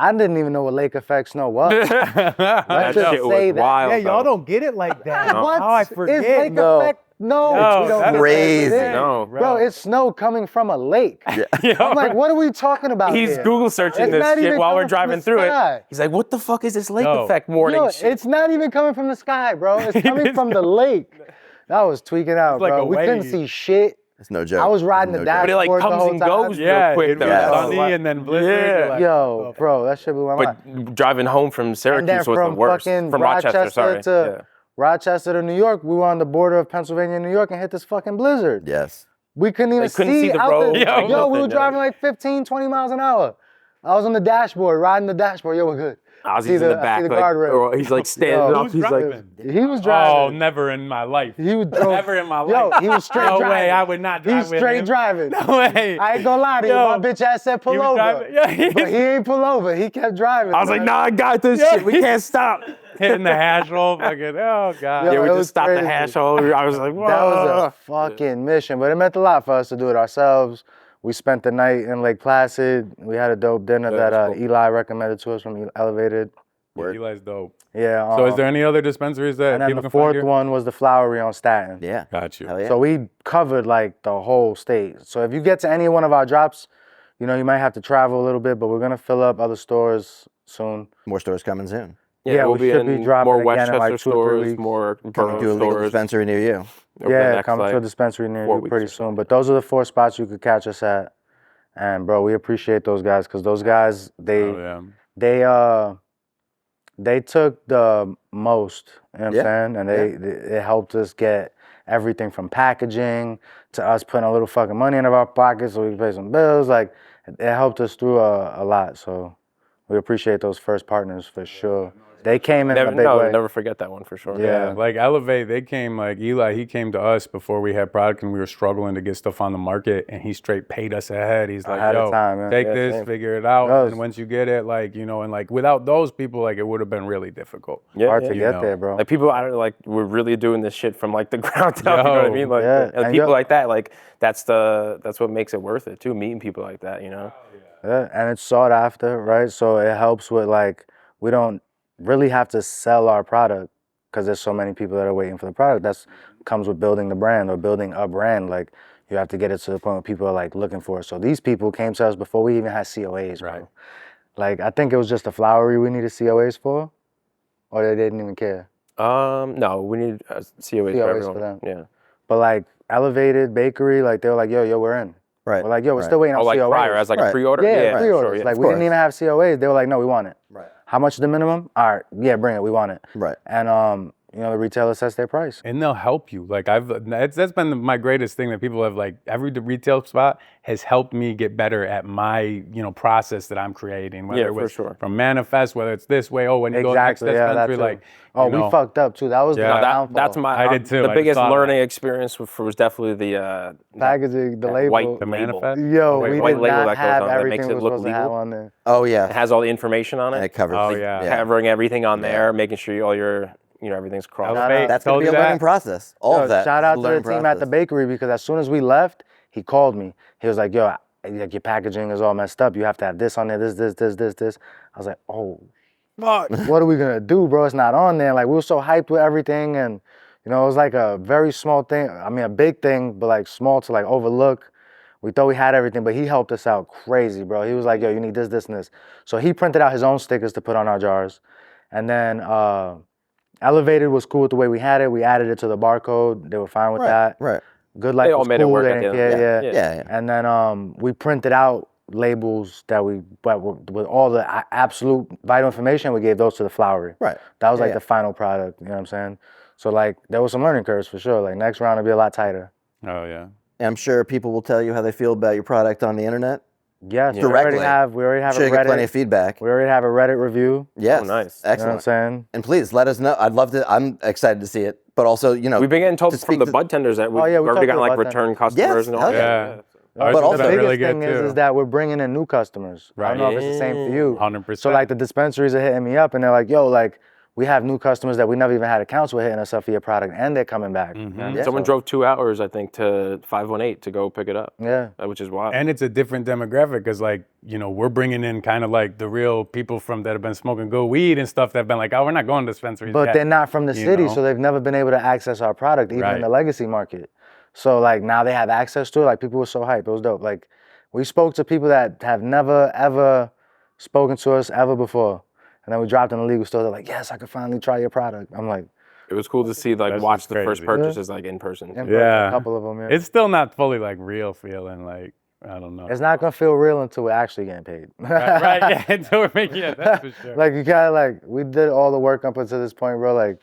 I didn't even know what Lake Effect Snow was. That Let's just shit say was that. wild. Yeah, y'all though. don't get it like that. What? Oh, I Is forget. Lake No. Effect? No, No, we don't that's get crazy. that. No. Bro, it's snow coming from a lake. I'm like, what are we talking about He's here? Google searching It's this not shit even while we're coming from driving the through sky. it. He's like, what the fuck is this Lake No. Effect warning Yo, shit? it's not even coming from the sky, bro. It's coming from the lake. That was tweaking out, like bro. a We couldn't wave. see shit. It's no joke. I was riding It's the no joke. But it like dashboard the comes whole and time. goes Yeah, real quick it though. was Yeah. sunny and then blizzard. Yeah. You're like, Yo, bro, that shit blew my mind. But driving home from And then Syracuse was the from worst. fucking From Rochester, sorry. to Rochester to New York, we were on the border of Pennsylvania and New York and hit this fucking blizzard. Yes. We couldn't even couldn't see the out road. there. Yo, Yo, we were nothing, driving like 15, 20 miles an hour. I was on the dashboard, riding the dashboard. Yo, we're good. Ozzy's in the back, the like, guardrail. or he's like standing up. Who's He's like, driving? He was driving. Oh, never in my life. He was Never in my life. Yo, he was straight No driving. way, I would not drive He's with straight him. driving. No way. I ain't gonna lie to you. Yo, My bitch ass said pull he was over. driving- Yeah, But he ain't pull over. He kept driving. I was like, man. nah, I got this Yeah. shit. We can't stop. Hitting the hash hole, fucking, oh God. Yo, Yeah, we it just was stopped the crazy. hash hole. I was like, whoa. That was a fucking mission, but it meant a lot for us to do it ourselves. We spent the night in Lake Placid. We had a dope dinner Yeah, that it was cool. Eli recommended to us from Elevated. Eli's dope. Yeah. So is there any other dispensaries that And then people the can find fourth here? one was the Flowery on Staten. Yeah. Got you. Hell yeah. So we covered like the whole state. So if you get to any one of our drops, you know, you might have to travel a little bit, but we're gonna fill up other stores soon. More stores coming soon. Yeah, we'll we be should be in dropping more again in, Westchester like, 2 or 3 stores, weeks. more Coming borough to a legal stores. dispensary near you. over the Yeah, next, coming to a like, dispensary near 4 you weeks pretty or so. soon. But those are the 4 spots you could catch us at. And bro, we appreciate those guys because those guys Oh, yeah. they took the most, you know what Yeah. I'm saying? And it helped us get everything from packaging to us putting a little fucking money into our pockets so we could pay some bills. Like, it helped us through a lot. So we appreciate those first partners for sure. They came in a big way. Never forget that one for sure. Yeah. Like Elevate, they came like Eli, he came to us before we had product and we were struggling to get stuff on the market and he straight paid us ahead. He's like, Ahead of yo, time, yeah. take Yeah, this, same. figure it out. Does. And once you get it, like, you know, and like without those people, like it would have been really difficult. Yeah, Hard yeah. to You get know. there, bro. Like people, I don't like, we're really doing this shit from like the ground up. You know what I Yo, mean? Like, yeah. and And people yo- like that, like that's what makes it worth it too. Meeting people like that, you know. Yeah, and it's sought after, right? So it helps with like, we don't really have to sell our product because there's so many people that are waiting for the product. That's comes with building the brand or building a brand. Like, you have to get it to the point where people are like looking for it. So these people came to us before we even had COAs, bro. Right. Like, I think it was just the Flowery we needed COAs for, or they didn't even care. No, we need COAs for COAs everyone. for them. Yeah. But like Elevated Bakery, like they were like, yo, we're in. Right. We're like, yo, we're Right. still waiting on Oh, like COAs. prior as like Right. a pre-order. Yeah, for pre-orders. sure, yeah. Like, Of we didn't course. even have COAs. They were like, no, we want it. Right. How much is the minimum? All right, yeah, bring it. We want it. Right. And you know, the retailer sets their price. And they'll help you. Like that's been my greatest thing that people have like every retail spot has helped me get better at my, you know, process that I'm creating. Whether Yeah, it for was sure. from manifest, whether it's this way, when you Exactly, go yeah, next that dispensary, too. like, Oh, you know, we fucked up too. That was Yeah. the No, downfall. That's my. I did too. The I biggest saw that. learning experience was definitely the packaging, the that label. white the label. manifest. Yo, White we label did that not goes have on that everything makes we it were look supposed to have legal. on there. Oh yeah. It has all the information on And it. it covers. Oh, the- yeah. Covering everything on there, making sure all your, you know, everything's crossed. Elevate, That's gonna told be a you learning that. process. All Yo, of that. shout is a out to the learning team at process. the bakery because as soon as we left, he called me. He was like, yo, like your packaging is all messed up. You have to have this on there, this. I was like, oh, fuck. What are we gonna do, bro? It's not on there. Like, we were so hyped with everything, and you know, it was like a very small thing. I mean, a big thing, but like small to like overlook. We thought we had everything, but he helped us out crazy, bro. He was like, yo, you need this, and this. So he printed out his own stickers to put on our jars. And then Elevated was cool with the way we had it. We added it to the barcode. They were fine with that. Right. Good Life They all was made it cool. work They at the didn't end. care, Yeah. yeah. Yeah. And then we printed out labels with all the absolute vital information. We gave those to the Flowery. Right. That was Yeah, like yeah. the final product. You know what I'm saying? So like there was some learning curves for sure. Like next round will be a lot tighter. Oh yeah. I'm sure people will tell you how they feel about your product on the internet. Yes, Directly. we already have I'm sure a you get plenty Reddit. of feedback. We already have a Reddit review. Yes. Oh, nice. You know what I'm Excellent. saying? And please let us know. I'd love to. I'm excited to see it. But also, you know, We've been getting told to from speak the to- bud tenders that we've Oh, yeah, we already talked gotten to like bud return tenders. customers and all hell that. yeah. Ours But has also- been the really biggest good thing too. is that we're bringing in new customers. I don't know if it's the same for you. 100%. So like the dispensaries are hitting me up and they're like, yo, like we have new customers that we never even had accounts with hitting us up for your product and they're coming back. Mhm. Someone drove 2 hours, I think, to 518 to go pick it up. Yeah. Which is wild. And it's a different demographic because, like, you know, we're bringing in kind of like the real people from that have been smoking good weed and stuff that have been like, oh, we're not going to dispensaries But yet. they're not from the you city, know? so they've never been able to access our product, even in Right. the legacy market. So like now they have access to it. Like people were so hyped. It was dope. Like we spoke to people that have never ever spoken to us ever before. And then we dropped in the legal store. They're like, yes, I could finally try your product. I'm like, It was cool to see, like, That's watch just the first crazy. purchases, like, in person. a couple of them, yeah. It's still not fully like real feeling, like, I don't know. It's not gonna feel real until we're actually getting paid. right, yeah, until we're making it, that's for sure. Like you gotta like, we did all the work up until this point, bro. Like,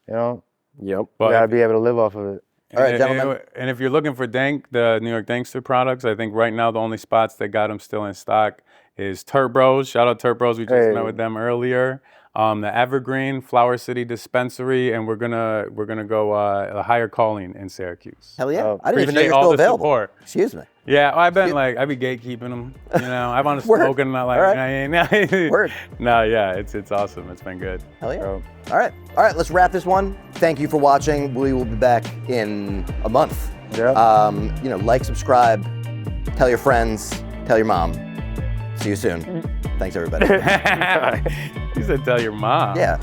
you know, Yep. we But gotta be able to live off of it. All right, and- gentlemen. And if you're looking for Dank, the New York Dankster products, I think right now the only spots that got them still in stock is Turp Bros. Shout out Turp Bros. We just met with them earlier. The Evergreen Flower City Dispensary, and we're gonna go a Higher Calling in Syracuse. Hell yeah! I didn't even know Appreciate you're all still the available. support. Excuse me. Yeah, I be gatekeeping them. You know, I want to smoke and not like. All right. Word. No, yeah, it's awesome. It's been good. Hell yeah! All right. Let's wrap this one. Thank you for watching. We will be back in a month. Yeah. Like, subscribe, tell your friends, tell your mom. See you soon. Thanks, everybody. You said tell your mom. Yeah.